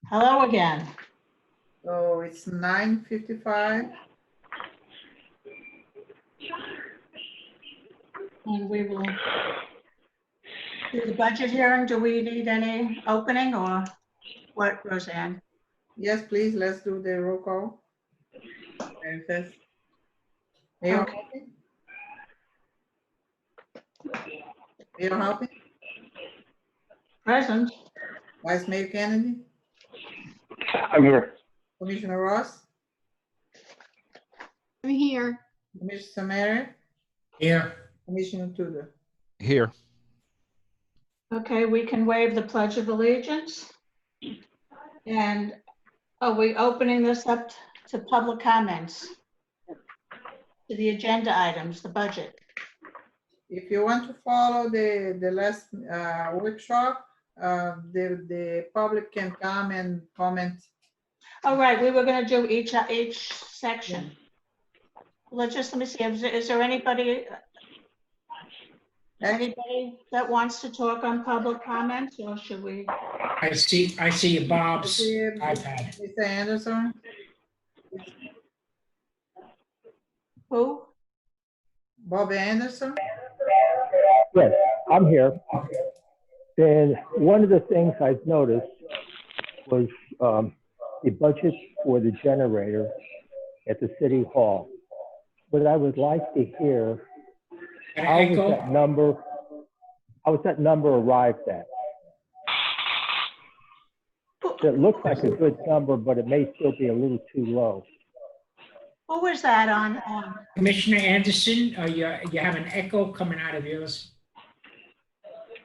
Hello again. So it's 9:55. And we will do the budget hearing. Do we need any opening or what, Roseanne? Yes, please, let's do the roll call. Mary Fest. Mayor Okay. Hopping? Mayor Hopping? Present. Vice Mayor Kennedy? I'm here. Commissioner Ross? I'm here. Commissioner Samara? Here. Commissioner Tudor? Here. Okay, we can waive the Pledge of Allegiance. And are we opening this up to public comments? To the agenda items, the budget. If you want to follow the last workshop, the public can come and comment. All right, we were gonna do each section. Let me see, is there anybody that wants to talk on public comments, or should we? I see Bob's iPad. Mr. Anderson? Who? Bob Anderson? Yes, I'm here. And one of the things I've noticed was the budget for the generator at the city hall. What I would like to hear, how was that number arrived at? It looks like a good number, but it may still be a little too low. Who was that on? Commissioner Anderson, you have an echo coming out of yours.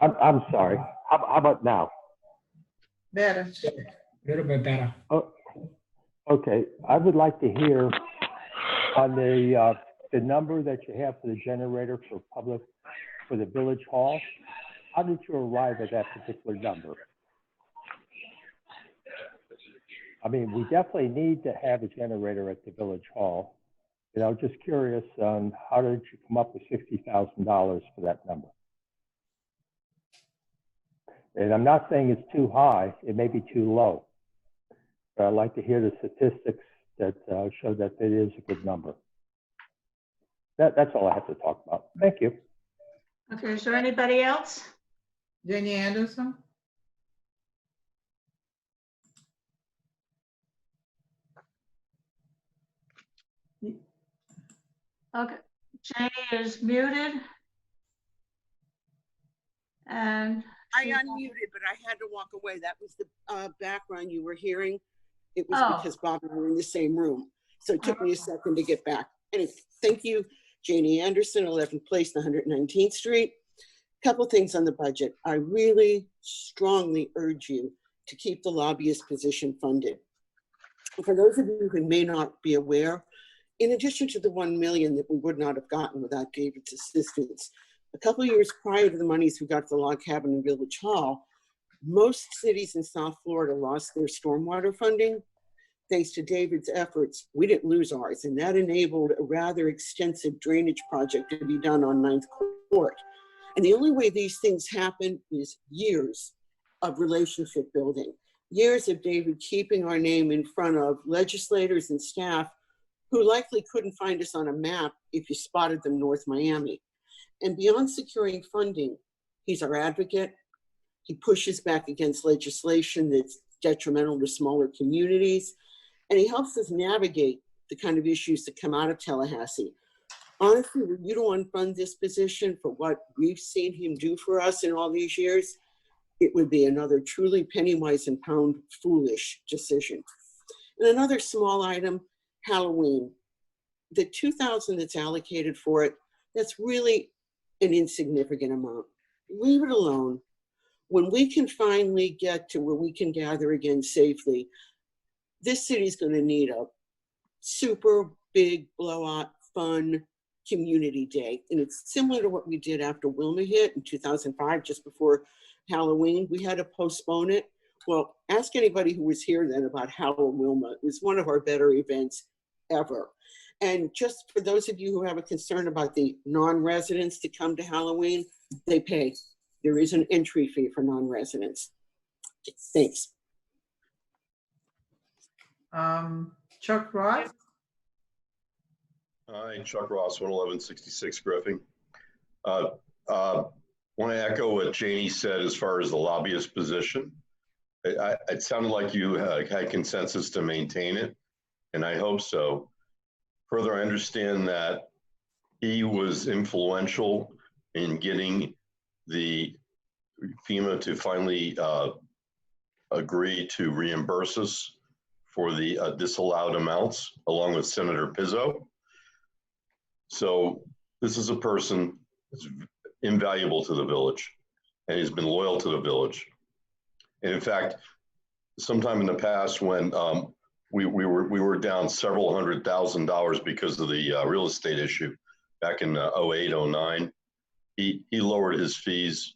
I'm sorry. How about now? Better. A little bit better. Oh, okay. I would like to hear on the number that you have for the generator for the village hall. How did you arrive at that particular number? I mean, we definitely need to have a generator at the village hall. And I was just curious on how did you come up with $60,000 for that number? And I'm not saying it's too high, it may be too low. But I'd like to hear the statistics that show that it is a good number. That's all I have to talk about. Thank you. Okay, is there anybody else? Jenny Anderson? Okay, Janie is muted. And I unmuted, but I had to walk away. That was the background you were hearing. It was Oh. because Bob and I were in the same room. So it took me a second to get back. Anyway, thank you, Janie Anderson, 11th Place, 119th Street. Couple things on the budget. I really strongly urge you to keep the lobbyist position funded. For those of you who may not be aware, in addition to the $1 million that we would not have gotten without David's assistance, a couple of years prior to the monies we got for the log cabin and village hall, most cities in South Florida lost their stormwater funding. Thanks to David's efforts, we didn't lose ours, and that enabled a rather extensive drainage project to be done on 9th Court. And the only way these things happen is years of relationship building, years of David keeping our name in front of legislators and staff who likely couldn't find us on a map if you spotted them North Miami. And beyond securing funding, he's our advocate. He pushes back against legislation that's detrimental to smaller communities. And he helps us navigate the kind of issues that come out of Tallahassee. Honestly, when you don't unfund this position for what we've seen him do for us in all these years, it would be another truly penny-wise and pound foolish decision. And another small item, Halloween. The $2,000 that's allocated for it, that's really an insignificant amount. Leave it alone. When we can finally get to where we can gather again safely, this city's going to need a super big blowout, fun community day. And it's similar to what we did after Wilma hit in 2005, just before Halloween. We had to postpone it. Well, ask anybody who was here then about Halloween Wilma. It was one of our better events ever. And just for those of you who have a concern about the non-residents to come to Halloween, they pay. There is an entry fee for non-residents. Thanks. Chuck Ross? Hi, Chuck Ross, 11166 Griffin. Want to echo what Janie said as far as the lobbyist position. It sounded like you had consensus to maintain it, and I hope so. Further, I understand that he was influential in getting the FEMA to finally agree to reimburse us for the disallowed amounts, along with Senator Pizzo. So this is a person that's invaluable to the village, and he's been loyal to the village. And in fact, sometime in the past when we were down several $100,000 because of the real estate issue back in 08, 09, he lowered his fees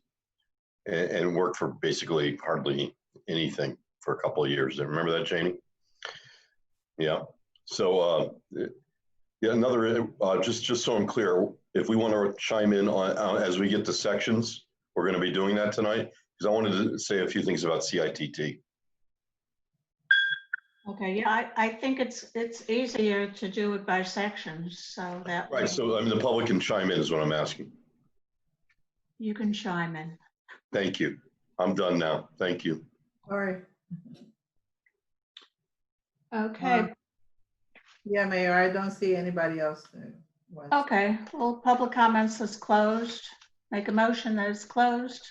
and worked for basically hardly anything for a couple of years. Remember that, Janie? Yeah. So yeah, another, just so I'm clear, if we want to chime in on as we get to sections, we're going to be doing that tonight, because I wanted to say a few things about CITT. Okay, yeah, I think it's easier to do it by sections, so that. Right, so I mean, the public can chime in is what I'm asking. You can chime in. Thank you. I'm done now. Thank you. All right. Okay, Yeah, Mayor, I don't see anybody else. wants- okay, well, public comments is closed. Make a motion that it's closed.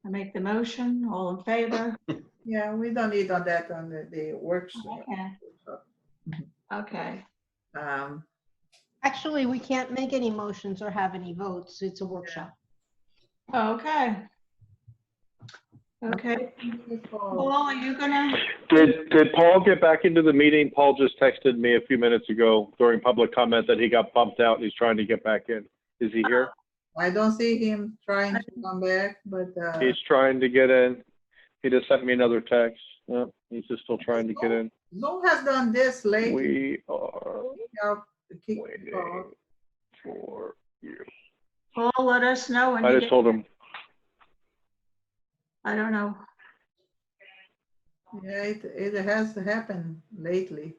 I make the motion, all in favor? Yeah, we don't need on that on the workshop. Okay, okay, Um, Actually, we can't make any motions or have any votes. It's a workshop. okay. Okay, Paul, are you gonna, Did Paul get back into the meeting? Paul just texted me a few minutes ago during public comment that he got bumped out and he's trying to get back in. Is he here? I don't see him trying to come back, but He's trying to get in. He just sent me another text. Yep, he's just still trying to get in. Zoom has done this lately. We are Kick waiting people off. for you. Paul, let us know when I you just get, told him, I don't know. Yeah, it has happened lately.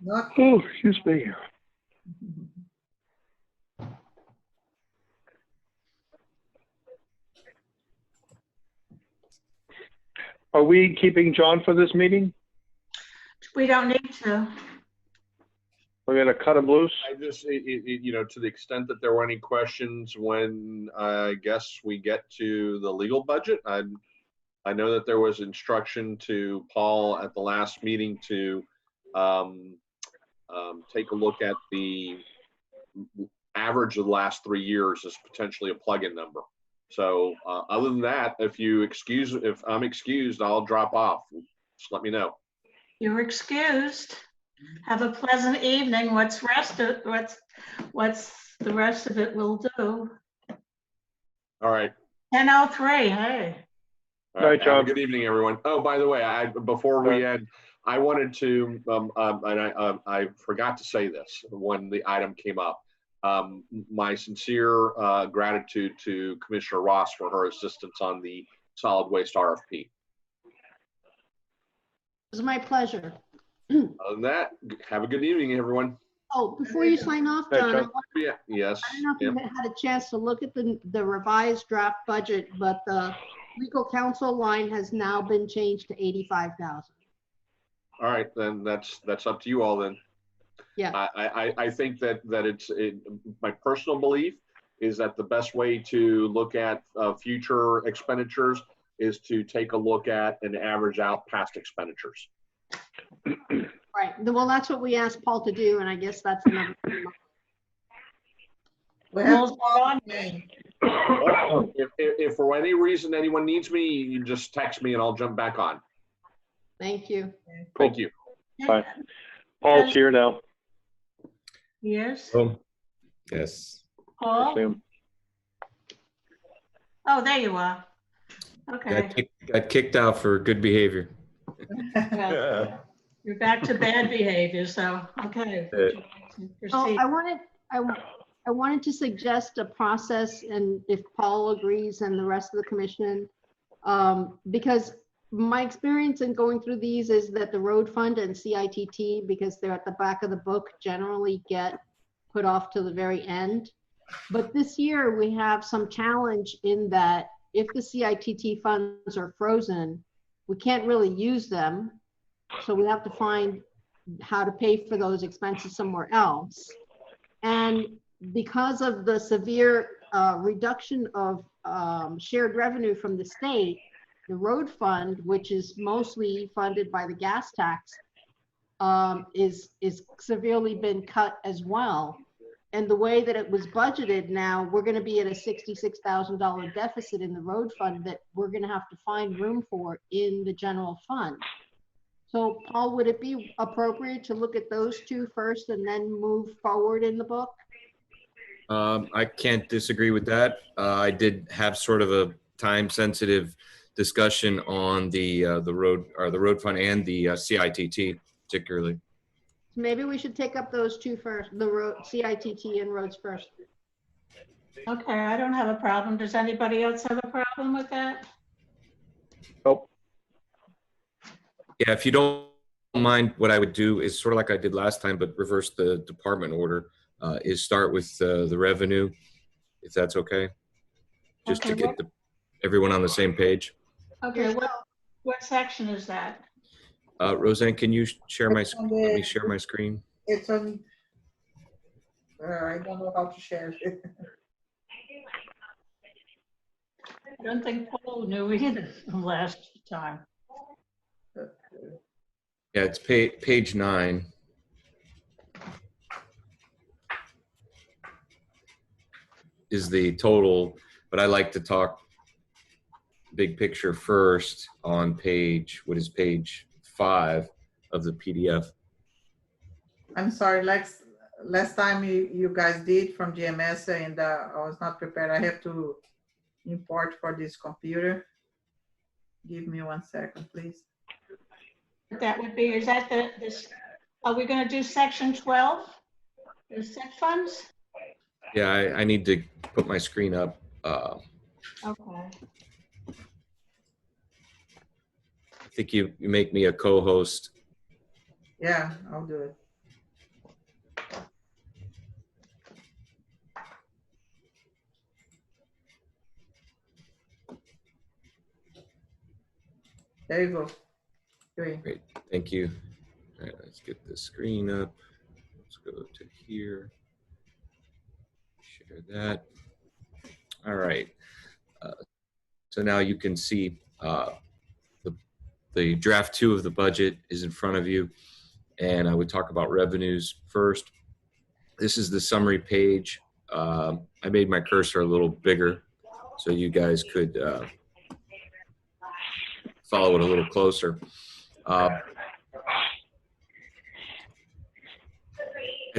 Not. oh, excuse me. Are we keeping John for this meeting? We don't need to. We're gonna cut him loose? I just, you know, to the extent that there were any questions when I guess we get to the legal budget, I know that there was instruction to Paul at the last meeting to take a look at the average of the last 3 years as potentially a plug-in number. So other than that, if I'm excused, I'll drop off. Just let me know. You're excused. Have a pleasant evening. What's the rest of it will do? All right. 10:03, hey. All All right, Have a John. good evening, everyone. Oh, by the way, before we end, I wanted to, and I forgot to say this when the item came up. My sincere gratitude to Commissioner Ross for her assistance on the solid waste RFP. It was my pleasure. Other than that, have a good evening, everyone. Oh, before you sign off, Hey, John, John. Yeah, yes. I don't know if yeah. you had a chance to look at the revised draft budget, but the legal counsel line has now been changed to 85,000. All right, then that's up to you all then. Yeah. I think that my personal belief is that the best way to look at future expenditures is to take a look at and average out past expenditures. Right. Well, that's what we asked Paul to do, and I guess that's another. We have Paul's not on. If for any reason anyone needs me, you just text me and I'll jump back on. Thank you. Thank you. Bye. Paul's here now. Yes, Oh, yes. I Paul? see him. Oh, there you are. Okay, Got kicked out for good behavior. well, you're back to bad behavior, so, okay. Uh, Oh, Proceed. I wanted to suggest a process, and if Paul agrees and the rest of the commission, because my experience in going through these is that the road fund and CITT, because they're at the back of the book, generally get put off to the very end. But this year we have some challenge in that if the CITT funds are frozen, we can't really use them. So we have to find how to pay for those expenses somewhere else. And because of the severe reduction of shared revenue from the state, the road fund, which is mostly funded by the gas tax, is severely been cut as well. And the way that it was budgeted now, we're going to be at a $66,000 deficit in the road fund that we're going to have to find room for in the general fund. So Paul, would it be appropriate to look at those two first and then move forward in the book? I can't disagree with that. I did have sort of a time-sensitive discussion on the road fund and the CITT particularly. Maybe we should take up those two first, the road, CITT and roads first. Okay, I don't have a problem. Does anybody else have a problem with that? Nope. Yeah, if you don't mind, what I would do is sort of like I did last time, but reverse the department order. Is start with the revenue, if that's okay, just to Okay, get everyone on the same page. Okay, what section is that? Roseanne, can you share my It's on let me share my screen? It's on, I don't know how to share it. I don't think Paul knew either from last time. Yeah, it's page 9. Is the total, but I like to talk big picture first on page 5 of the PDF. I'm sorry, last time you guys did from GMS and I was not prepared. I have to import for this computer. Give me 1 second, please. That would be, is that this, are we going to do section 12? The set funds? Yeah, I need to put my screen up. Okay. I think you make me a co-host. Yeah, I'll do it. There you go. Great. Great, thank you. All right, let's get the screen up. Let's go to here. Share that. All right. So now you can see the draft 2 of the budget is in front of you. And I would talk about revenues first. This is the summary page. I made my cursor a little bigger so you guys could follow it a little closer. At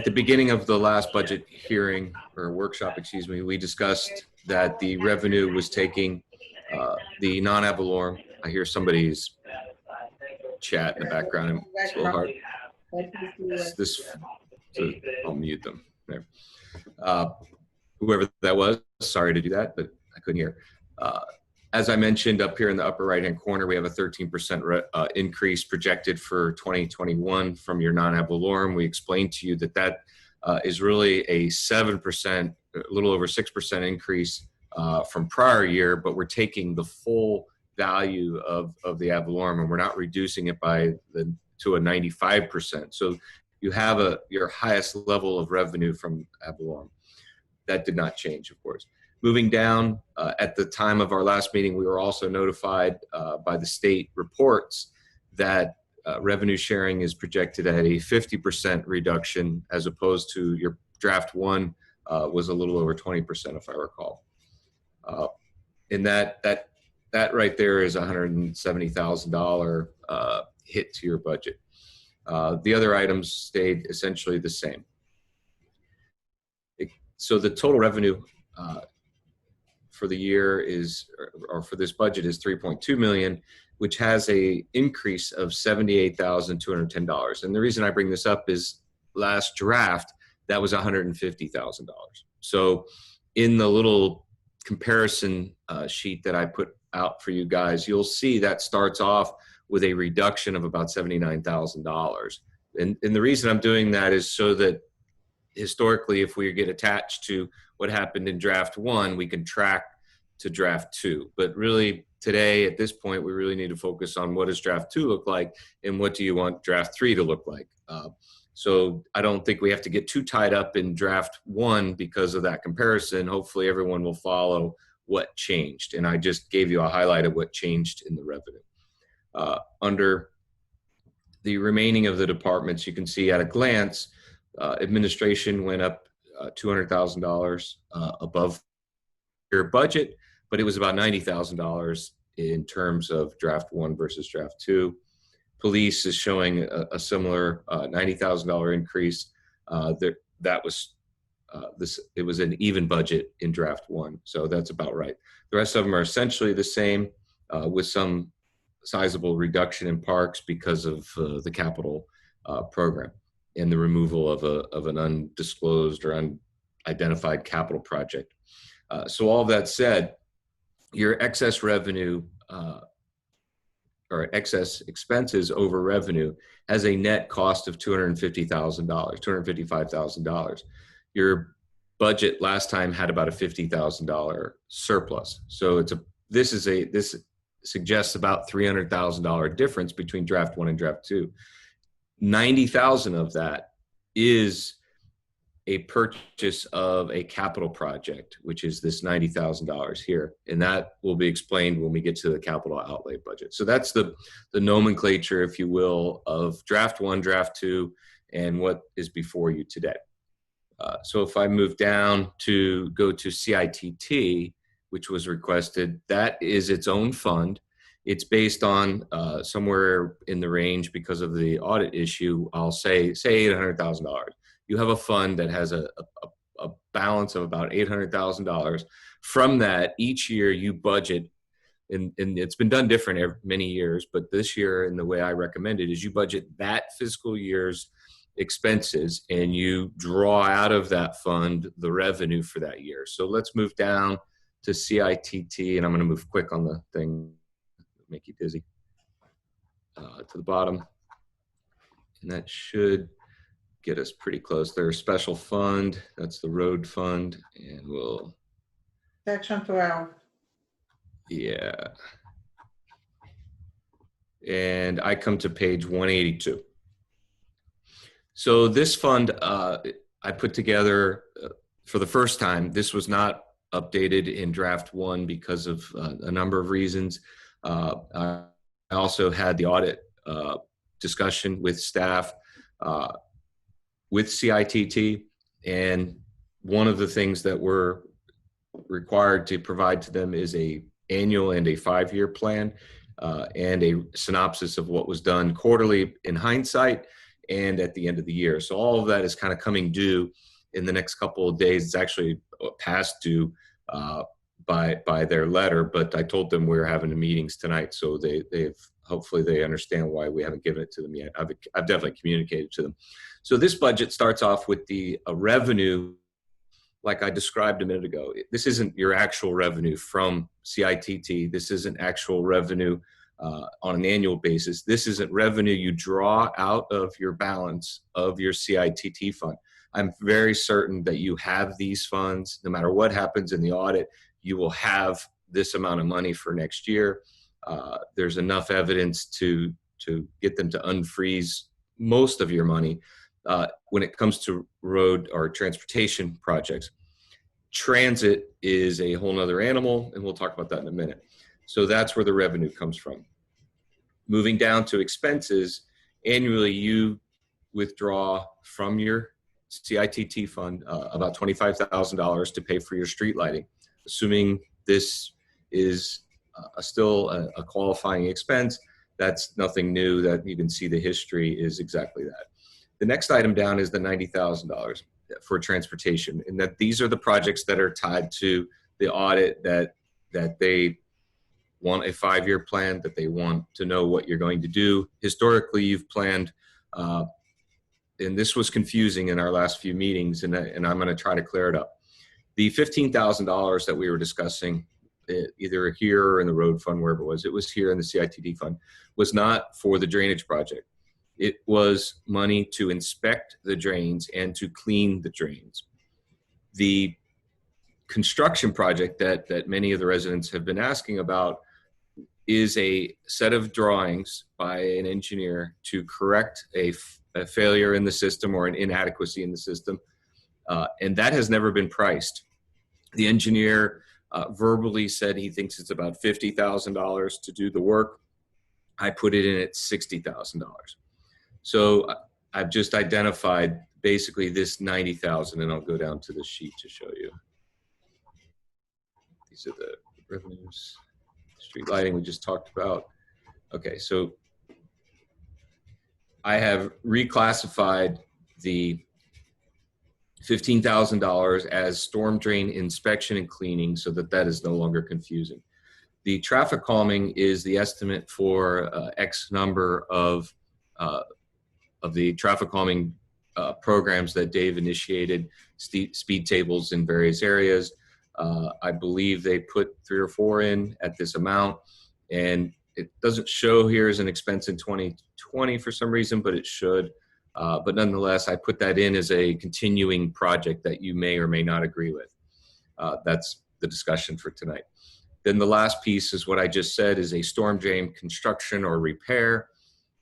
the beginning of the last budget hearing or workshop, excuse me, we discussed that the revenue was taking the non-ad valorem. I hear somebody's chat in the background. And it's a little hard. I'll mute them there. Whoever that was, sorry to do that, but I couldn't hear. As I mentioned up here in the upper right-hand corner, we have a 13% increase projected for 2021 from your non-ad valorem. We explained to you that that is really a 7%, a little over 6% increase from prior year, but we're taking the full value of the ad valorem and we're not reducing it to a 95%. So you have your highest level of revenue from ad valorem. That did not change, of course. Moving down, at the time of our last meeting, we were also notified by the state reports that revenue sharing is projected at a 50% reduction, as opposed to your draft 1 was a little over 20%, if I recall. And that right there is $170,000 hit to your budget. The other items stayed essentially the same. So the total revenue for the year or for this budget is $3.2 million, which has a increase of $78,210. And the reason I bring this up is last draft, that was $150,000. So in the little comparison sheet that I out for you guys, you'll see that starts off with a reduction of about $79,000. And the reason I'm doing that is so that historically, if we get attached to what happened in draft 1, we can track to draft 2. But really today, at this point, we really need to focus on what does draft 2 look like and what do you want draft 3 to look like. So I don't think we have to get too tied up in draft 1 because of that comparison. Hopefully everyone will follow what changed. And I just gave you a highlight of what changed in the revenue. Under the remaining of the departments, you can see at a glance, administration went up $200,000 above your budget, but it was about $90,000 in terms of draft 1 versus draft 2. Police is showing a similar $90,000 increase. That was it was an even budget in draft 1, so that's about right. The rest of them are essentially the same, with some sizable reduction in parks because of the capital program and the removal of an undisclosed or unidentified capital project. So all of that said, your excess revenue or excess expenses over revenue has a net cost of $250,000, $255,000. Your budget last time had about a $50,000 surplus. So this suggests about $300,000 difference between draft 1 and draft 2. 90,000 of that is a purchase of a capital project, which is this $90,000 here. And that will be explained when we get to the capital outlay budget. So that's the nomenclature, if you will, of draft 1, draft 2, and what is before you today. So if I move down to go to CITT, which was requested, that is its own fund. It's based on somewhere in the range because of the audit issue, I'll say $800,000. You have a fund that has a balance of about $800,000. From that, each year you budget, and it's been done different many years, but this year, and the way I recommend it, is you budget that fiscal year's expenses and you draw out of that fund the revenue for that year. So let's move down to CITT, and I'm going to move quick on the thing, make you dizzy, to the bottom. And that should get us pretty close. There's special fund, that's the road fund, and we'll. Section 12. Yeah. And I come to page 182. So this fund I put together for the first time. This was not updated in draft 1 because of a number of reasons. I also had the audit discussion with staff with CITT, and one of the things that we're required to provide to them is a annual and a 5-year plan and a synopsis of what was done quarterly in hindsight and at the end of the year. So all of that is kind of coming due in the next couple of days. It's actually past due by their letter, but I told them we were having the meetings tonight, so hopefully they understand why we haven't given it to them yet. I've definitely communicated to them. So this budget starts off with the revenue, like I described a minute ago. This isn't your actual revenue from CITT. This isn't actual revenue on an annual basis. This isn't revenue you draw out of your balance of your CITT fund. I'm very certain that you have these funds. No matter what happens in the audit, you will have this amount of money for next year. There's enough evidence to get them to unfreeze most of your money when it comes to road or transportation projects. Transit is a whole nother animal, and we'll talk about that in a minute. So that's where the revenue comes from. Moving down to expenses, annually you withdraw from your CITT fund about $25,000 to pay for your street lighting. Assuming this is still a qualifying expense, that's nothing new. That you can see the history is exactly that. The next item down is the $90,000 for transportation, and that these are the projects that are tied to the audit that they want a 5-year plan, that they want to know what you're going to do. Historically, you've planned, and this was confusing in our last few meetings, and I'm going to try to clear it up. The $15,000 that we were discussing either here or in the road fund, wherever it was here in the CITD fund, was not for the drainage project. It was money to inspect the drains and to clean the drains. The construction project that many of the residents have been asking about is a set of drawings by an engineer to correct a failure in the system or an inadequacy in the system. And that has never been priced. The engineer verbally said he thinks it's about $50,000 to do the work. I put it in at $60,000. So I've just identified basically this 90,000, and I'll go down to the sheet to show you. These are the revenues. Street lighting we just talked about. Okay, so I have reclassified the $15,000 as storm drain inspection and cleaning so that that is no longer confusing. The traffic calming is the estimate for X number of the traffic calming programs that Dave initiated, speed tables in various areas. I believe they put 3 or 4 in at this amount, and it doesn't show here as an expense in 2020 for some reason, but it should. But nonetheless, I put that in as a continuing project that you may or may not agree with. That's the discussion for tonight. Then the last piece is what I just said is a storm drain construction or repair.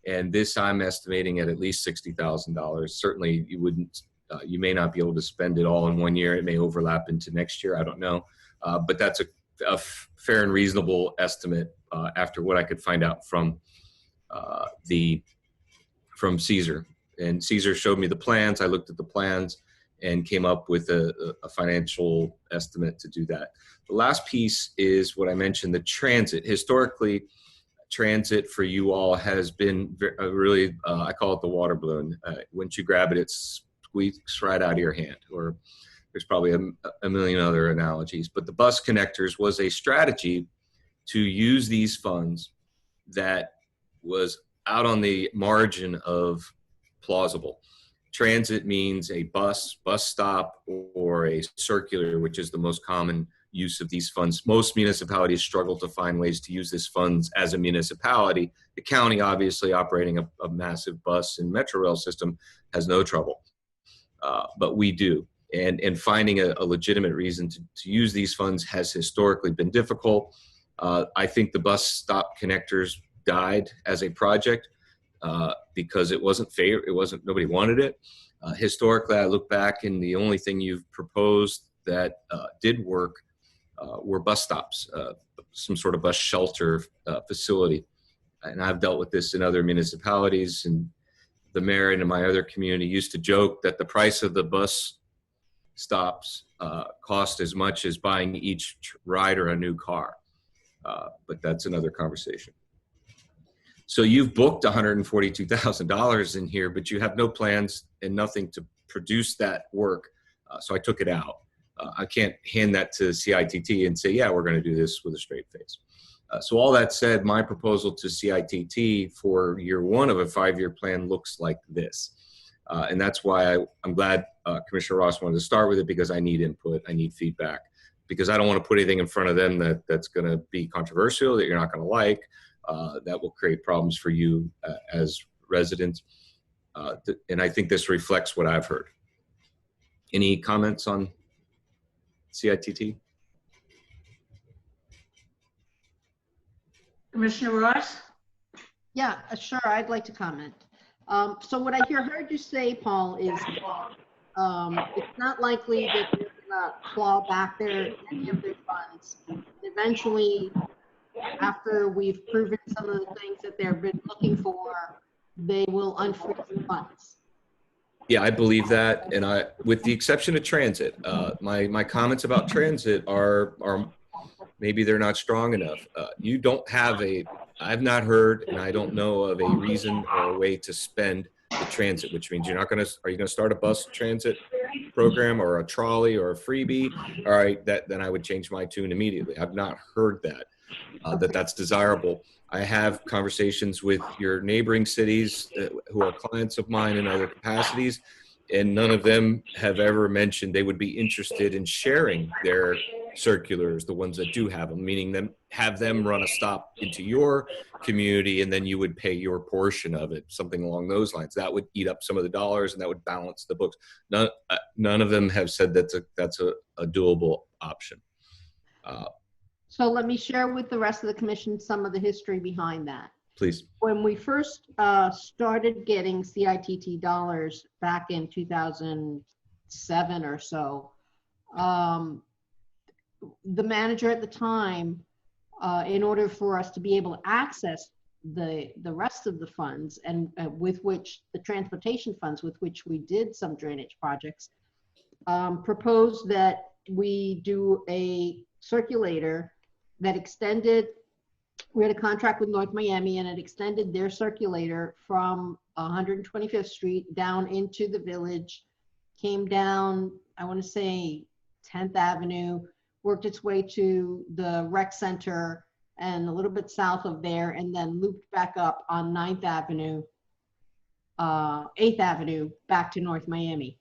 And this I'm estimating at least $60,000. Certainly you wouldn't, you may not be able to spend it all in one year. It may overlap into next year, I don't know. But that's a fair and reasonable estimate after what I could find out from Caesar. And Caesar showed me the plans. I looked at the plans and came up with a financial estimate to do that. The last piece is what I mentioned, the transit. Historically, transit for you all has been really, I call it the water balloon. Once you grab it, it squeaks right out of your hand, or there's probably a million other analogies. But the bus connectors was a strategy to use these funds that was out on the margin of plausible. Transit means a bus stop, or a circular, which is the most common use of these funds. Most municipalities struggle to find ways to use these funds as a municipality. The county, obviously operating a massive bus and metro rail system, has no trouble, but we do. And finding a legitimate reason to use these funds has historically been difficult. I think the bus stop connectors died as a project because it wasn't fair. Nobody wanted it. Historically, I look back and the only thing you've proposed that did work were bus stops, some sort of bus shelter facility. And I've dealt with this in other municipalities, and the mayor and my other community used to joke that the price of the bus stops cost as much as buying each rider a new car. But that's another conversation. So you've booked $142,000 in here, but you have no plans and nothing to produce that work. So I took it out. I can't hand that to CITT and say, yeah, we're going to do this with a straight face. So all that said, my proposal to CITT for year 1 of a 5-year plan looks like this. And that's why I'm glad Commissioner Ross wanted to start with it, because I need input, I need feedback, because I don't want to put anything in front of them that's going to be controversial, that you're not going to like, that will create problems for you as residents. And I think this reflects what I've heard. Any comments on CITT? Commissioner Ross? Yeah, sure, I'd like to comment. So what I heard you say, Paul, is it's not likely that they're gonna claw back any of their funds. Eventually, after we've proven some of the things that they've been looking for, they will unfreeze the funds. Yeah, I believe that, and with the exception of transit, my comments about transit are maybe they're not strong enough. You don't have I've not heard, and I don't know of a reason or a way to spend the transit, which means are you going to start a bus transit program or a trolley or a freebie? All right, then I would change my tune immediately. I've not heard that, that's desirable. I have conversations with your neighboring cities who are clients of mine in other capacities, and none of them have ever mentioned they would be interested in sharing their circulars, the ones that do have them, meaning them have them run a stop into your community, and then you would pay your portion of it, something along those lines. That would eat up some of the dollars, and that would balance the books. None of them have said that's a doable option. So let me share with the rest of the commission some of the history behind that. Please. When we first started getting CITT dollars back in 2007 or so, the manager at the time, in order for us to be able to access the rest of the funds and with which the transportation funds with which we did some drainage projects, proposed that we do a circulator that extended. We had a contract with North Miami, and it extended their circulator from 125th Street down into the village, came down, I want to say 10th Avenue, worked its way to the rec center and a little bit south of there, and then looped back up on 9th Avenue, 8th Avenue, back to North Miami.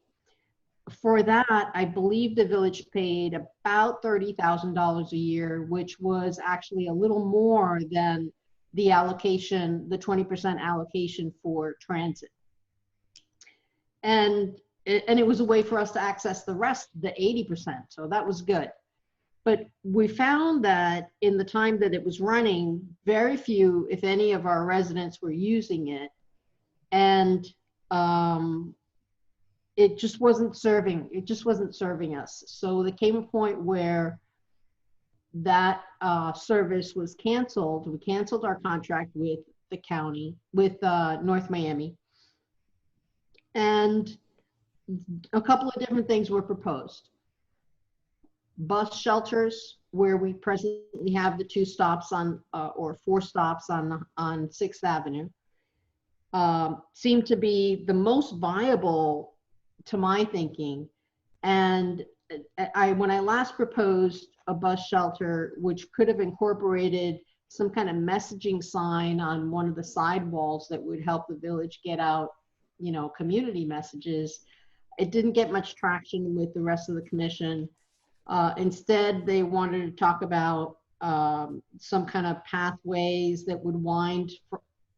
For that, I believe the village paid about $30,000 a year, which was actually a little more than the allocation, the 20% allocation for transit. And it was a way for us to access the rest, the 80%. So that was good. But we found that in the time that it was running, very few, if any, of our residents were using it. And it just wasn't serving us. So there came a point where that service was canceled. We canceled our contract with the county, with North Miami. And a couple of different things were proposed. Bus shelters, where we presently have the 2 stops on, or 4 stops on 6th Avenue, seemed to be the most viable to my thinking. And when I last proposed a bus shelter, which could have incorporated some kind of messaging sign on one of the sidewalls that would help the village get out, community messages, it didn't get much traction with the rest of the commission. Instead, they wanted to talk about some kind of pathways that would wind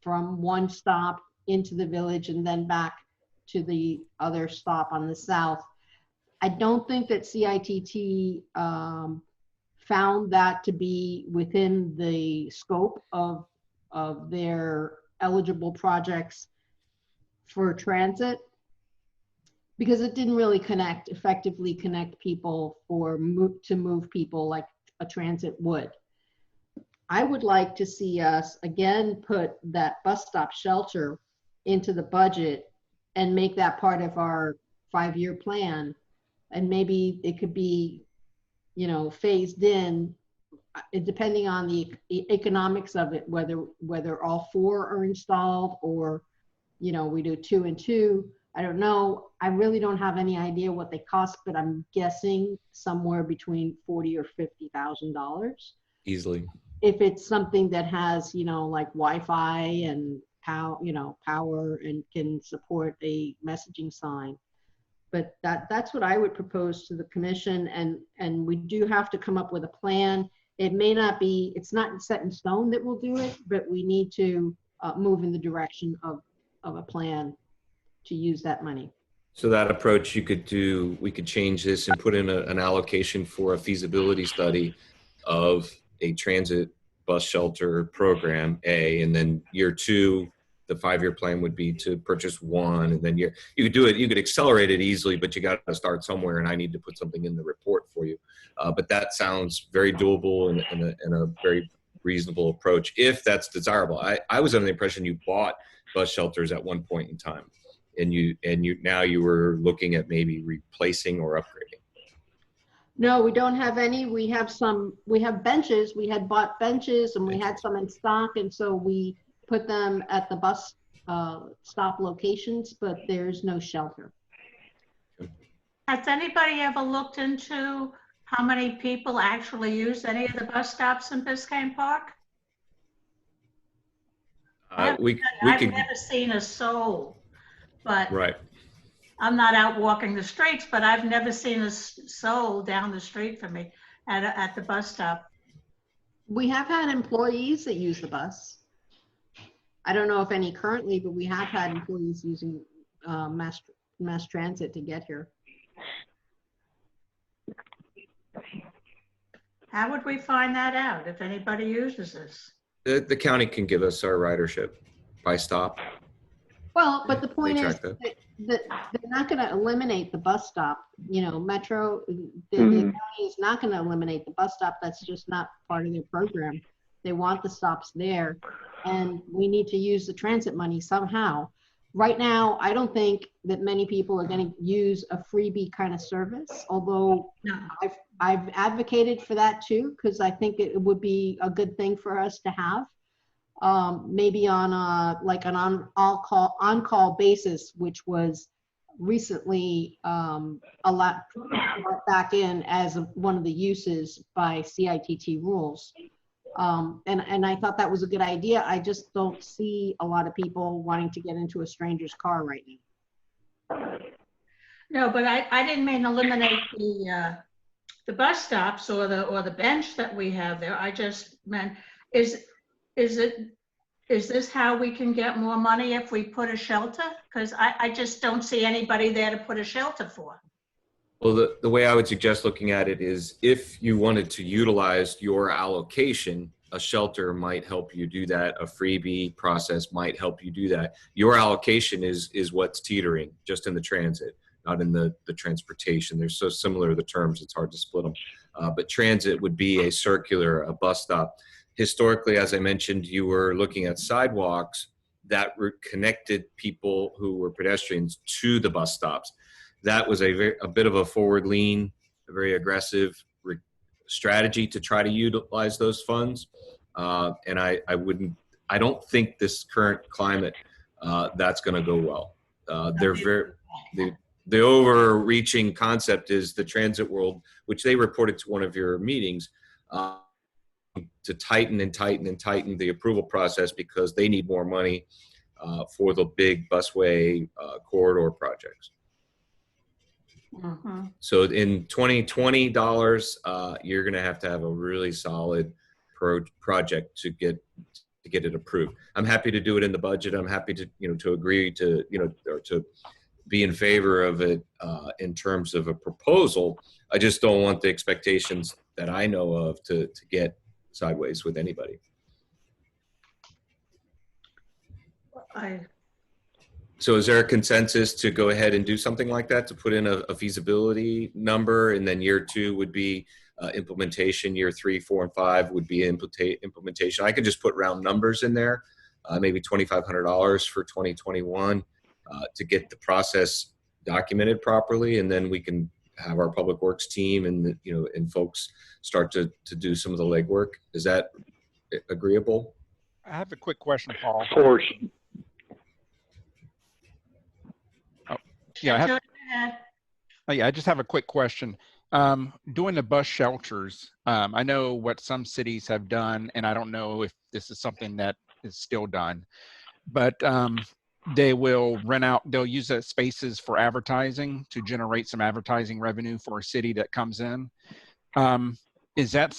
from one stop into the village and then back to the other stop on the south. I don't think that CITT found that to be within the scope of their eligible projects for transit, because it didn't really effectively connect people to move people like a transit would. I would like to see us again put that bus stop shelter into the budget and make that part of our 5-year plan. And maybe it could be, phased in, depending on the economics of it, whether all 4 are installed or, we do 2 and 2. I don't know. I really don't have any idea what they cost, but I'm guessing somewhere between $40,000 or $50,000. Easily. If it's something that has, like Wi-Fi and power and can support a messaging sign. But that's what I would propose to the commission, and we do have to come up with a plan. It may not be, it's not set in stone that we'll do it, but we need to move in the direction of a plan to use that money. So that approach we could change this and put in an allocation for a feasibility study of a transit bus shelter program, and then year 2, the 5-year plan would be to purchase 1, and then you could do it, you could accelerate it easily, but you got to start somewhere, and I need to put something in the report for you. But that sounds very doable and a very reasonable approach if that's desirable. I was under the impression you bought bus shelters at one point in time, and now you were looking at maybe replacing or upgrading. No, we don't have any. We have benches. We had bought benches and we had some in stock, and so we put them at the bus stop locations, but there's no shelter. Has anybody ever looked into how many people actually use any of the bus stops in Biscayne Park? I've never seen a soul, but right. I'm not out walking the streets, but I've never seen a soul down the street from me at the bus stop. We have had employees that use the bus. I don't know if any currently, but we have had employees using mass transit to get here. How would we find that out if anybody uses this? The county can give us our ridership by stop. Well, but the point is track that. that they're not going to eliminate the bus stop. You know, Metro, the county is not going to eliminate the bus stop. That's just not part of their program. They want the stops there, and we need to use the transit money somehow. Right now, I don't think that many people are going to use a freebie kind of service, although No. I've advocated for that too, because I think it would be a good thing for us to have. Maybe on like an on-call basis, which was recently allowed back in as one of the uses by CITT rules. And I thought that was a good idea. I just don't see a lot of people wanting to get into a stranger's car right now. No, but I didn't mean eliminate the bus stops or the bench that we have there. I just meant, is this how we can get more money if we put a shelter? Because I just don't see anybody there to put a shelter for. Well, the way I would suggest looking at it is if you wanted to utilize your allocation, a shelter might help you do that. A freebie process might help you do that. Your allocation is what's teetering just in the transit, not in the transportation. They're so similar, the terms, it's hard to split them. But transit would be a circular, a bus stop. Historically, as I mentioned, you were looking at sidewalks that connected people who were pedestrians to the bus stops. That was a bit of a forward lean, a very aggressive strategy to try to utilize those funds. And I don't think this current climate, that's going to go well. The overreaching concept is the transit world, which they reported to one of your meetings, to tighten and tighten and tighten the approval process because they need more money for the big busway corridor projects. Mm-hmm. So in 2020 dollars, you're going to have a really solid project to get it approved. I'm happy to do it in the budget. I'm happy to to agree to or to be in favor of it in terms of a proposal. I just don't want the expectations that I know of to get sideways with anybody. So is there a consensus to go ahead and do something like that, to put in a feasibility number, and then year 2 would be implementation, year 3, 4, and 5 would be implementation? I could just put round numbers in there, maybe $2,500 for 2021 to get the process documented properly, and then we can have our public works team and and folks start to do some of the legwork. Is that agreeable? I have a quick question, Paul. Of course. Yeah, I just have a quick question. Doing the bus shelters, I know what some cities have done, and I don't know if this is something that is still done, but they will they'll use that spaces for advertising to generate some advertising revenue for a city that comes in. Is that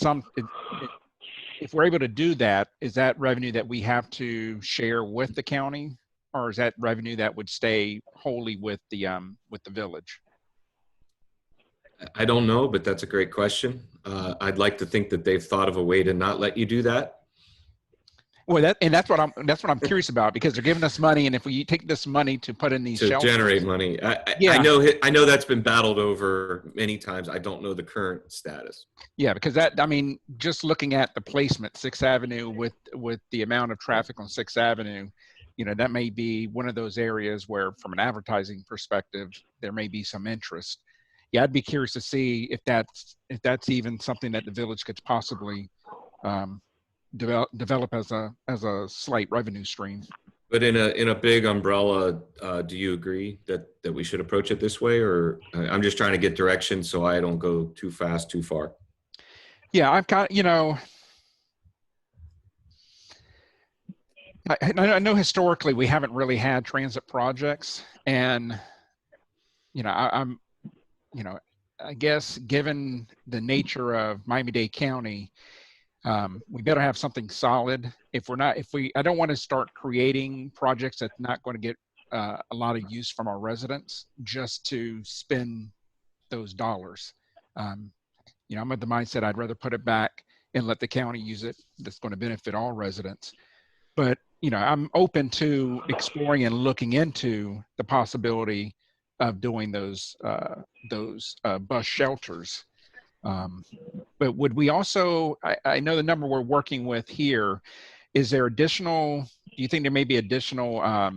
if we're able to do that, is that revenue that we have to share with the county? Or is that revenue that would stay wholly with the village? I don't know, but that's a great question. I'd like to think that they've thought of a way to not let you do that. Well, that's what I'm curious about, because they're giving us money, and if we take this money to put in these to shelters, generate money, yeah. I know that's been battled over many times. I don't know the current status. Yeah, because just looking at the placement, 6th Avenue with the amount of traffic on 6th Avenue, that may be one of those areas where, from an advertising perspective, there may be some interest. Yeah, I'd be curious to see if that's even something that the village could possibly develop as a slight revenue stream. But in a big umbrella, do you agree that we should approach it this way, or I'm just trying to get direction so I don't go too fast, too far? Yeah, I've got I know historically we haven't really had transit projects, and I'm, I guess given the nature of Miami-Dade County, we better have something solid. I don't want to start creating projects that's not going to get a lot of use from our residents just to spend those dollars. I'm of the mindset I'd rather put it back and let the county use it. That's going to benefit all residents. But, I'm open to exploring and looking into the possibility of doing those bus shelters. But would we also, I know the number we're working with here, is there additional, do you think there may be additional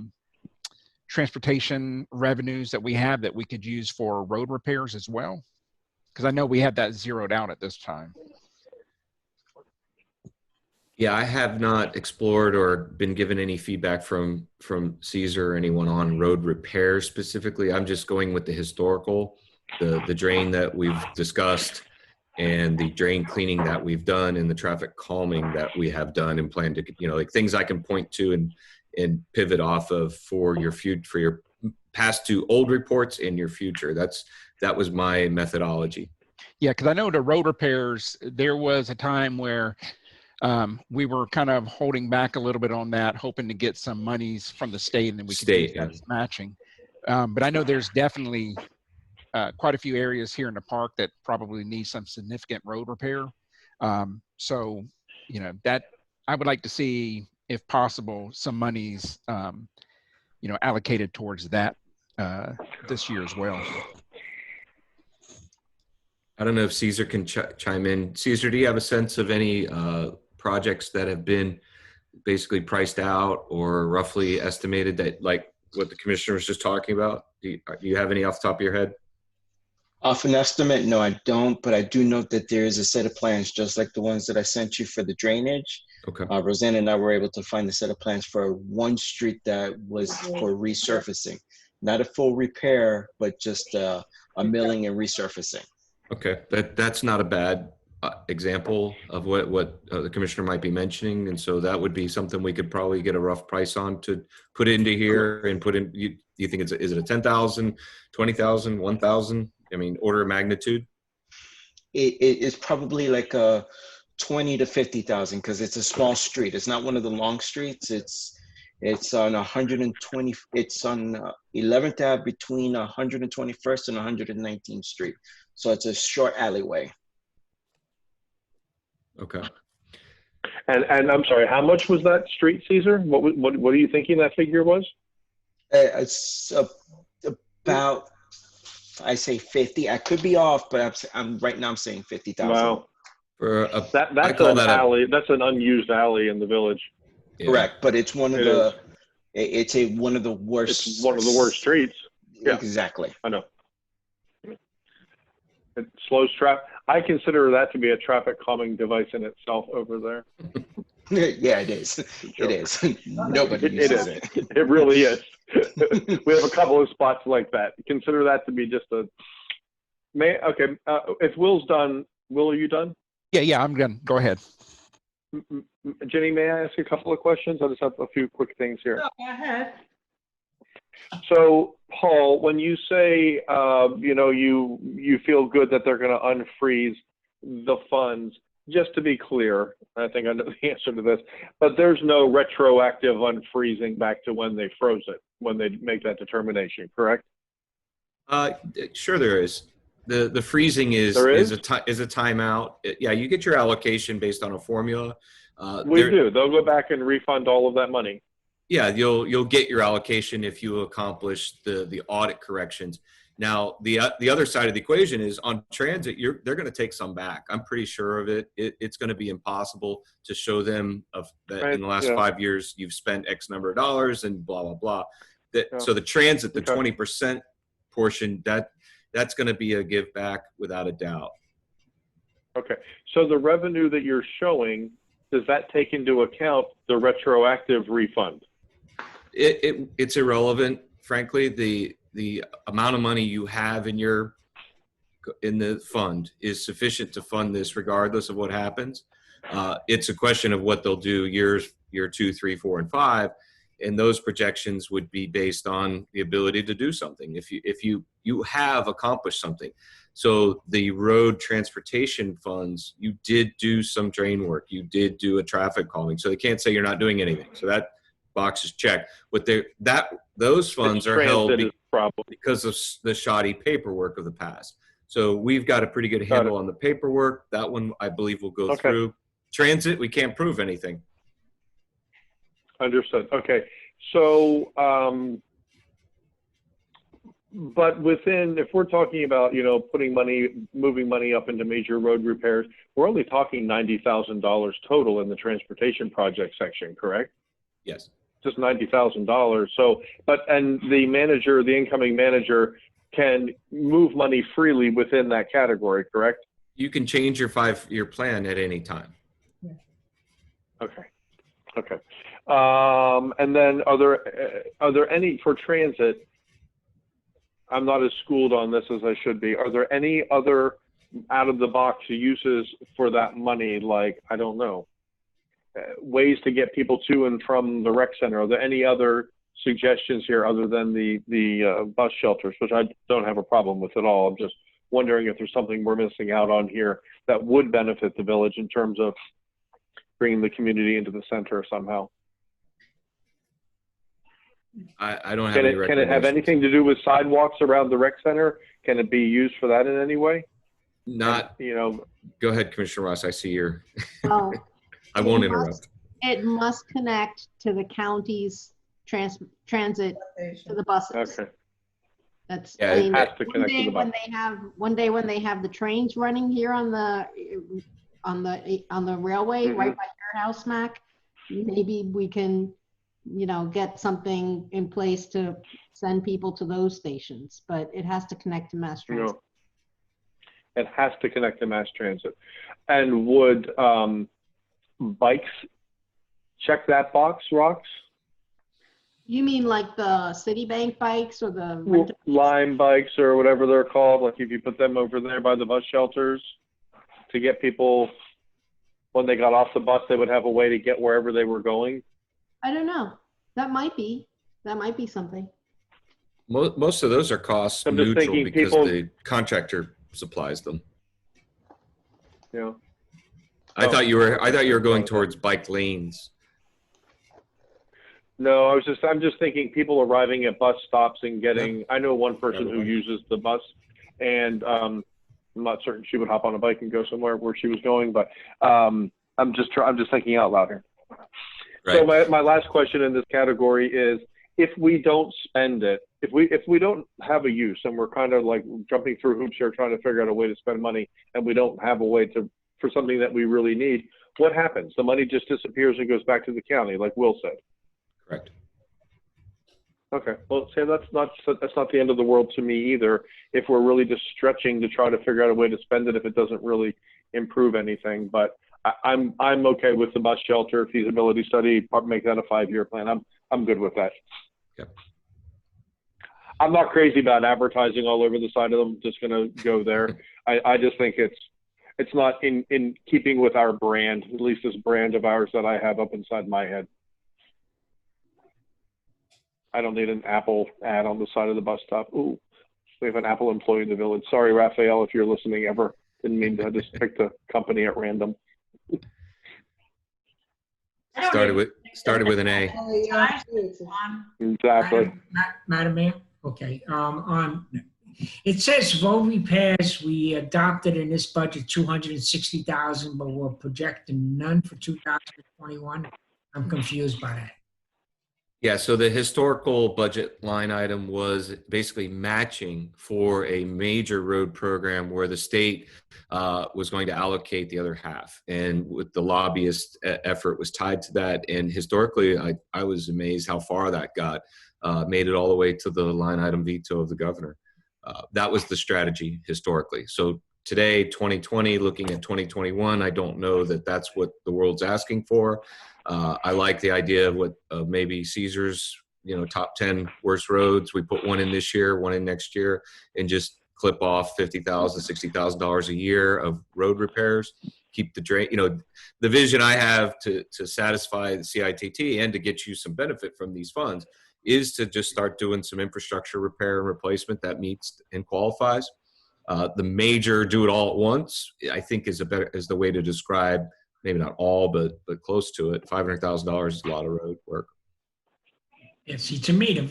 transportation revenues that we have that we could use for road repairs as well? Because I know we had that zeroed out at this time. Yeah, I have not explored or been given any feedback from Caesar or anyone on road repairs specifically. I'm just going with the historical, the drain that we've discussed and the drain cleaning that we've done and the traffic calming that we have done and plan to, like things I can point to and pivot off of for your past two old reports and your future. That was my methodology. Yeah, because I know the road repairs, there was a time where we were kind of holding back a little bit on that, hoping to get some monies from the state and then we could use that as matching. But I know there's definitely quite a few areas here in the park that probably need some significant road repair. So, that I would like to see, if possible, some monies, allocated towards that this year as well. I don't know if Caesar can chime in. Caesar, do you have a sense of any projects that have been basically priced out or roughly estimated, that like what the commissioner was just talking about? Do you have any off the top of your head? Off an estimate, no, I don't, but I do note that there is a set of plans just like the ones that I sent you for the drainage. Okay. Rosanna and I were able to find a set of plans for one street that was for resurfacing, not a full repair, but just a milling and resurfacing. Okay, that's not a bad example of what the commissioner might be mentioning, and so that would be something we could probably get a rough price on to put into here and put in. You think is it a 10,000, 20,000, 1,000? I mean, order of magnitude. It's probably like a 20 to 50,000 because it's a small street. It's not one of the long streets. It's on 120. It's on 11th Ave between 121st and 119th Street. So it's a short alleyway. Okay. And I'm sorry, how much was that street, Caesar? What are you thinking that figure was? It's about, I say 50. I could be off, but I'm right now I'm saying 50,000. Wow. That's an alley. That's an unused alley in the village. Yeah. Correct, but it's one of the one of the worst. It's one of the worst streets. Yeah, exactly. I know. It slows traffic. I consider that to be a traffic calming device in itself over there. Yeah, it is. It is. Nobody uses it. It really is. We have a couple of spots like that. Consider that to be just a. Okay. If Will's done, Will, are you done? Yeah, I'm done. Go ahead. Jenny, may I ask a couple of questions? I just have a few quick things here. Go ahead. So, Paul, when you say, you feel good that they're going to unfreeze the funds, just to be clear, I think I know the answer to this, but there's no retroactive unfreezing back to when they froze it, when they make that determination, correct? Sure there is. The freezing is a timeout. Yeah, you get your allocation based on a formula. We do. They'll go back and refund all of that money. Yeah, you'll get your allocation if you accomplish the audit corrections. Now, the other side of the equation is on transit, they're going to take some back. I'm pretty sure of it. It's going to be impossible to show them that in the last 5 years you've spent X number of dollars and blah blah blah. So the transit, the 20% portion, that's going to be a give back without a doubt. Okay, so the revenue that you're showing, does that take into account the retroactive refund? It's irrelevant, frankly. The amount of money you have in the fund is sufficient to fund this regardless of what happens. It's a question of what they'll do year 2, 3, 4, and 5, and those projections would be based on the ability to do something. If you you have accomplished something. So the road transportation funds, you did do some drain work, you did do a traffic calming. So they can't say you're not doing anything. So that box is checked. But those funds are held because of the shoddy paperwork of the past. So we've got a pretty good handle on the paperwork. That one, I believe, will go through. Transit, we can't prove anything. Understood. Okay. So, but within, if we're talking about, you know, moving money up into major road repairs, we're only talking $90,000 total in the transportation project section, correct? Yes. Just $90,000. So, and the incoming manager can move money freely within that category, correct? You can change your 5-year plan at any time. Okay. Okay. And then are there any, for transit, I'm not as schooled on this as I should be. Are there any other out of the box uses for that money? Like, I don't know, ways to get people to and from the rec center. Are there any other suggestions here other than the bus shelters, which I don't have a problem with at all? I'm just wondering if there's something we're missing out on here that would benefit the village in terms of bringing the community into the center somehow. I don't have Can any it have anything to do with sidewalks around the rec center? Can it be used for that in any way? Not, you know. Go ahead, Commissioner Ross. I see your. Oh, I won't interrupt. It must connect to the county's transit to the buses. Okay. That's, Yeah, I mean, it has to connect to the bus. one day when they have the trains running here on the railway right by your house, Mac, maybe we can, you know, get something in place to send people to those stations, but it has to connect to mass transit. No. It has to connect to mass transit. And would bikes check that box, Rox? You mean like the Citibank bikes or the Lime bikes or whatever they're called? Like if you put them over there by the bus shelters to get people, when they got off the bus, they would have a way to get wherever they were going? I don't know. That might be something. Most of those are cost I'm just neutral thinking because people, the contractor supplies them. Yeah. I thought you were going towards bike lanes. No, I'm just thinking people arriving at bus stops and getting, I know one person who uses the bus, and I'm not certain she would hop on a bike and go somewhere where she was going, but I'm just thinking out loud here. Right. So my last question in this category is, if we don't spend it, if we don't have a use and we're kind of like jumping through hoops here trying to figure out a way to spend money, and we don't have a way for something that we really need, what happens? The money just disappears and goes back to the county, like Will said. Correct. Okay. Well, say that's not the end of the world to me either. If we're really just stretching to try to figure out a way to spend it, if it doesn't really improve anything, but I'm okay with the bus shelter feasibility study. Make that a 5-year plan. I'm good with that. Yep. I'm not crazy about advertising all over the side of them. Just gonna go there. I just think it's not in keeping with our brand, at least this brand of ours that I have up inside my head. I don't need an Apple ad on the side of the bus stop. Ooh, we have an Apple employee in the village. Sorry, Raphael, if you're listening ever. Didn't mean to just pick the company at random. Started with an A. Exactly. Madam Mayor? Okay. It says road repairs, we adopted in this budget 260,000, but we're projecting none for 2021. I'm confused by that. Yeah, so the historical budget line item was basically matching for a major road program where the state was going to allocate the other half. And with the lobbyist effort was tied to that. And historically, I was amazed how far that got, made it all the way to the line item veto of the governor. That was the strategy historically. So today, 2020, looking at 2021, I don't know that that's what the world's asking for. I like the idea of what maybe Caesar's, top 10 worst roads. We put one in this year, one in next year, and just clip off $50,000, $60,000 a year of road repairs, keep the drain, the vision I have to satisfy the CITT and to get you some benefit from these funds is to just start doing some infrastructure repair and replacement that meets and qualifies. The major do it all at once, I think is the way to describe, maybe not all, but close to it. $500,000 is a lot of road work. Yeah, see, to me,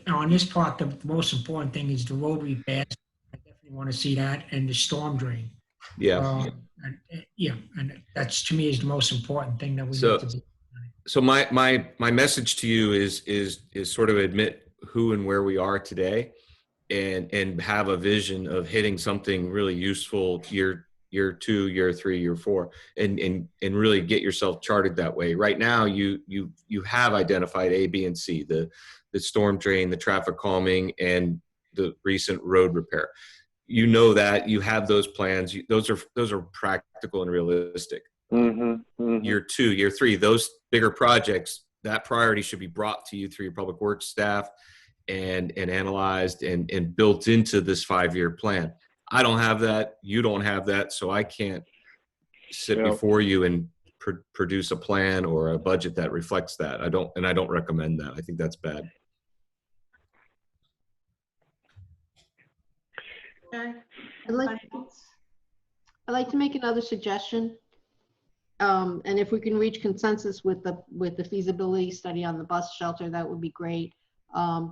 on this part, the most important thing is the road repairs. I definitely want to see that, and the storm drain. Yeah. And that's, to me, is the most important thing that we So- need to do. So my message to you is sort of admit who and where we are today, and have a vision of hitting something really useful year 2, year 3, year 4, and really get yourself charted that way. Right now, you have identified A, B, and C: the storm drain, the traffic calming, and the recent road repair. You know that you have those plans. Those are practical and realistic. Year 2, year 3, those bigger projects, that priority should be brought to you through your public works staff and analyzed and built into this 5-year plan. I don't have that. You don't have that. So I can't sit before you and produce a plan or a budget that reflects that. I don't recommend that. I think that's bad. Okay. I'd like to make another suggestion. And if we can reach consensus with the feasibility study on the bus shelter, that would be great.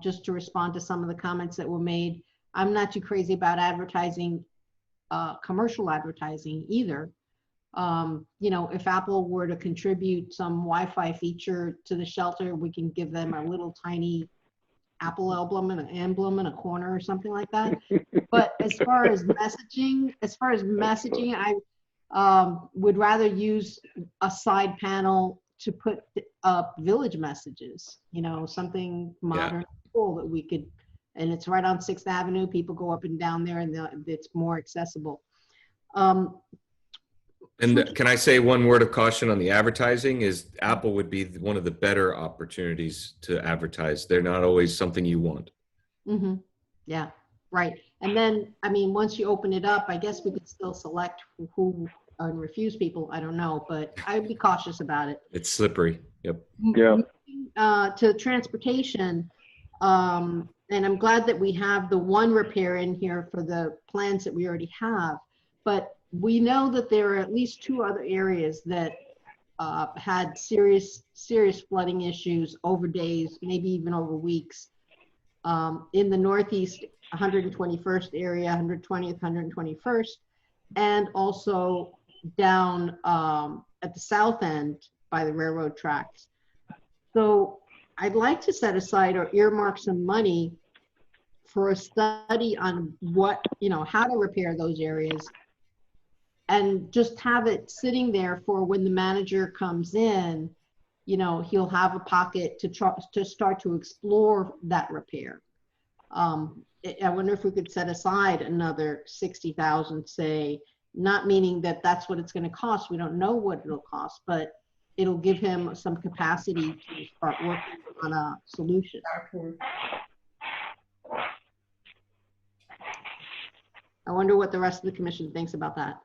Just to respond to some of the comments that were made. I'm not too crazy about advertising, commercial advertising either. If Apple were to contribute some Wi-Fi feature to the shelter, we can give them a little tiny Apple emblem in a corner or something like that. But as far as messaging, I would rather use a side panel to put up village messages, something modern, cool that we could, and it's right on 6th Avenue. People go up and down there, and it's more accessible. And can I say one word of caution on the advertising? Is Apple would be one of the better opportunities to advertise. They're not always something you want. Mm-hmm. Yeah, right. And then, once you open it up, I guess we could still select who and refuse people. I don't know, but I'd be cautious about it. It's slippery. Yep. Yeah. To transportation, and I'm glad that we have the one repair in here for the plans that we already have, but we know that there are at least 2 other areas that had serious flooding issues over days, maybe even over weeks. In the Northeast 121st area, 120th, 121st, and also down at the south end by the railroad tracks. So I'd like to set aside or earmark some money for a study on how to repair those areas, and just have it sitting there for when the manager comes in, he'll have a pocket to start to explore that repair. I wonder if we could set aside another 60,000, say, not meaning that that's what it's going to cost. We don't know what it'll cost, but it'll give him some capacity to start working on a solution. I wonder what the rest of the commission thinks about that.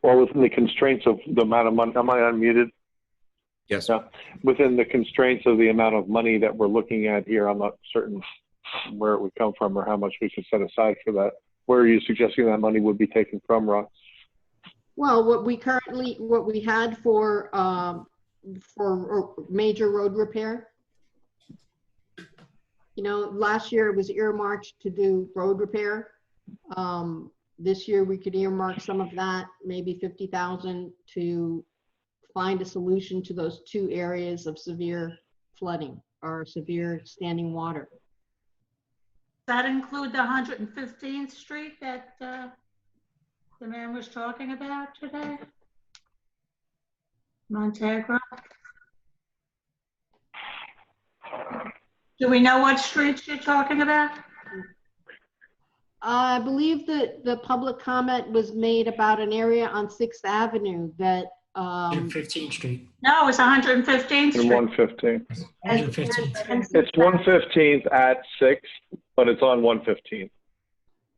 Well, within the constraints of the amount of money, am I unmuted? Yes. Yeah. Within the constraints of the amount of money that we're looking at here, I'm not certain where it would come from or how much we should set aside for that. Where are you suggesting that money would be taken from, Ross? Well, what we had for major road repair. Last year it was earmarked to do road repair. This year we could earmark some of that, maybe 50,000, to find a solution to those 2 areas of severe flooding or severe standing water. Does that include the 115th Street that the man was talking about today? Montegra? Do we know what streets you're talking about? I believe that the public comment was made about an area on 6th Avenue that 15th Street. No, it's 115th And Street. 115th. 115th. It's 115th at 6th, but it's on 115th.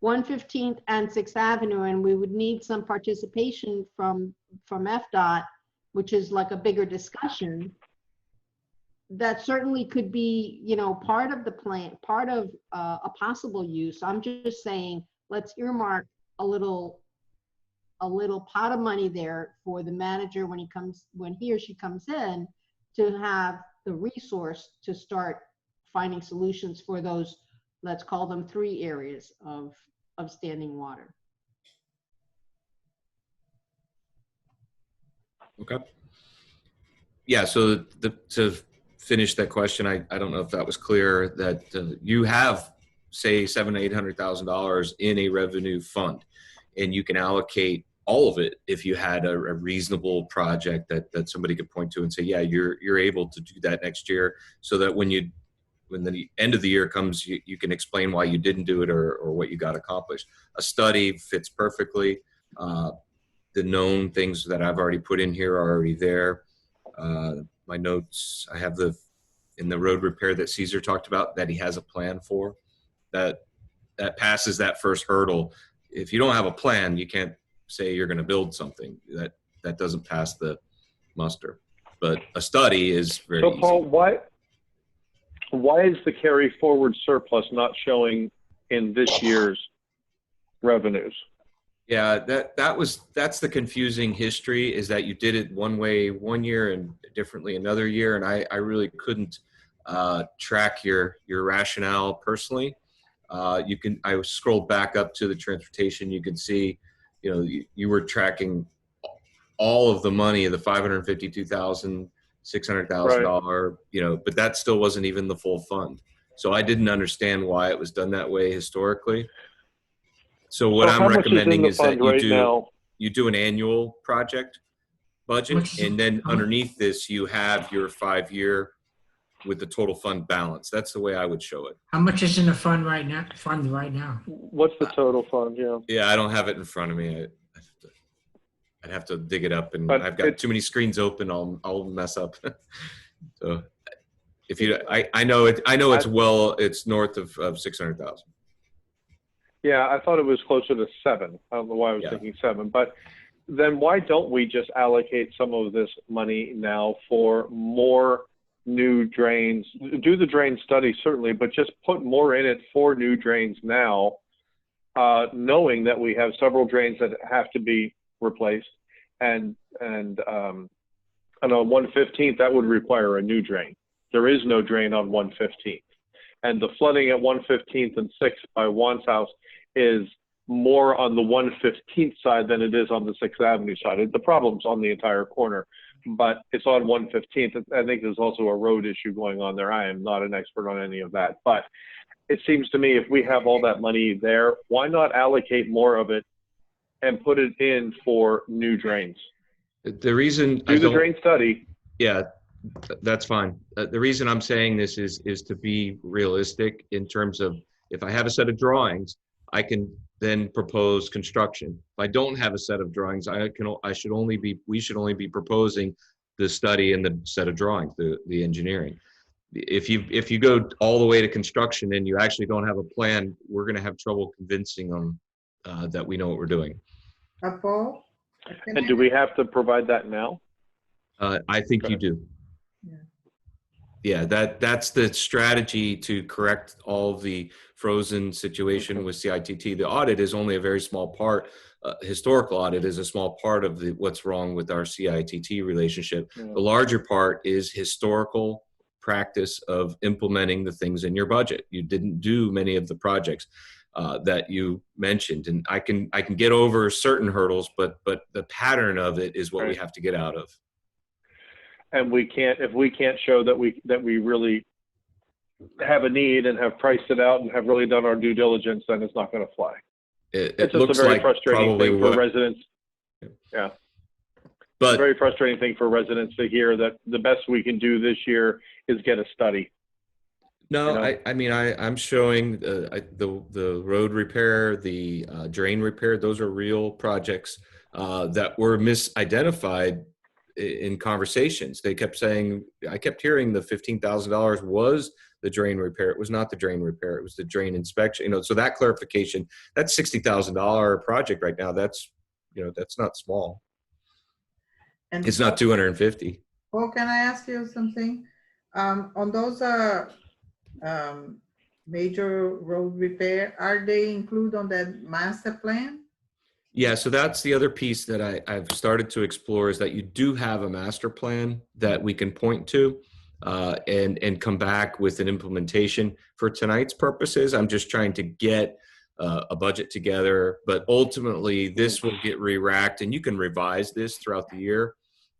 115th and 6th Avenue, and we would need some participation from FDOT, which is like a bigger discussion. That certainly could be, you know, part of the plan, part of a possible use. I'm just saying, let's earmark a little pot of money there for the manager when he or she comes in, to have the resource to start finding solutions for those, let's call them 3 areas of standing water. Okay. Yeah, so to finish that question, I don't know if that was clear, that you have, say, $700,000 to $800,000 in a revenue fund, and you can allocate all of it if you had a reasonable project that somebody could point to and say, yeah, you're able to do that next year, so that when the end of the year comes, you can explain why you didn't do it or what you got accomplished. A study fits perfectly. The known things that I've already put in here are already there. My notes, I have in the road repair that Caesar talked about, that he has a plan for, that passes that first hurdle. If you don't have a plan, you can't say you're going to build something. That doesn't pass the muster. But a study is very easy. So Paul, why is the carry forward surplus not showing in this year's revenues? Yeah, that's the confusing history, is that you did it one way one year and differently another year, and I really couldn't track your rationale personally. I scrolled back up to the transportation. You can see, you know, you were tracking all of the money, the $552,000, $600,000, you know, but that still wasn't even the full fund. So I didn't understand why it was done that way historically. So what I'm recommending is that you do an annual project budget, and then underneath this you have your 5-year with the total fund balance. That's the way I would show it. How much is in the fund right now? What's the total fund? Yeah. Yeah, I don't have it in front of me. I'd have to dig it up, and But I've got too many screens open. I'll mess up. So if you, I know it's north of 600,000. Yeah, I thought it was closer to 7. I don't know why I was thinking 7, but then why don't we just allocate some of this money now for more new drains? Do the drain study, certainly, but just put more in it for new drains now, knowing that we have several drains that have to be replaced. And on 115th, that would require a new drain. There is no drain on 115th. And the flooding at 115th and 6th by Juan's house is more on the 115th side than it is on the 6th Avenue side. The problem's on the entire corner, but it's on 115th. I think there's also a road issue going on there. I am not an expert on any of that, but it seems to me if we have all that money there, why not allocate more of it and put it in for new drains? The reason do the drain study. Yeah, that's fine. The reason I'm saying this is to be realistic in terms of, if I have a set of drawings, I can then propose construction. If I don't have a set of drawings, we should only be proposing the study and the set of drawings, the engineering. If you go all the way to construction and you actually don't have a plan, we're going to have trouble convincing them that we know what we're doing. Paul? And do we have to provide that now? I think you do. Yeah, that's the strategy to correct all the frozen situation with CITT. The audit is only a very small part. Historical audit is a small part of what's wrong with our CITT relationship. Yeah. The larger part is historical practice of implementing the things in your budget. You didn't do many of the projects that you mentioned, and I can get over certain hurdles, but the pattern of it is what we have to get out of. And if we can't show that we really have a need and have priced it out and have really done our due diligence, then it's not going to fly. It's just a very frustrating thing for residents. Yeah. But it's a very frustrating thing for residents to hear that the best we can do this year is get a study. No, you know? I mean, I'm showing the road repair, the drain repair. Those are real projects that were misidentified in conversations. They kept saying, I kept hearing the $15,000 was the drain repair. It was not the drain repair. It was the drain inspection. You know, so that clarification, that $60,000 project right now, that's, you know, that's not small. And It's not 250. Paul, can I ask you something? On those major road repair, are they included on that master plan? Yeah, so that's the other piece that I've started to explore, is that you do have a master plan that we can point to and come back with an implementation. For tonight's purposes, I'm just trying to get a budget together, but ultimately this will get re-racked, and you can revise this throughout the year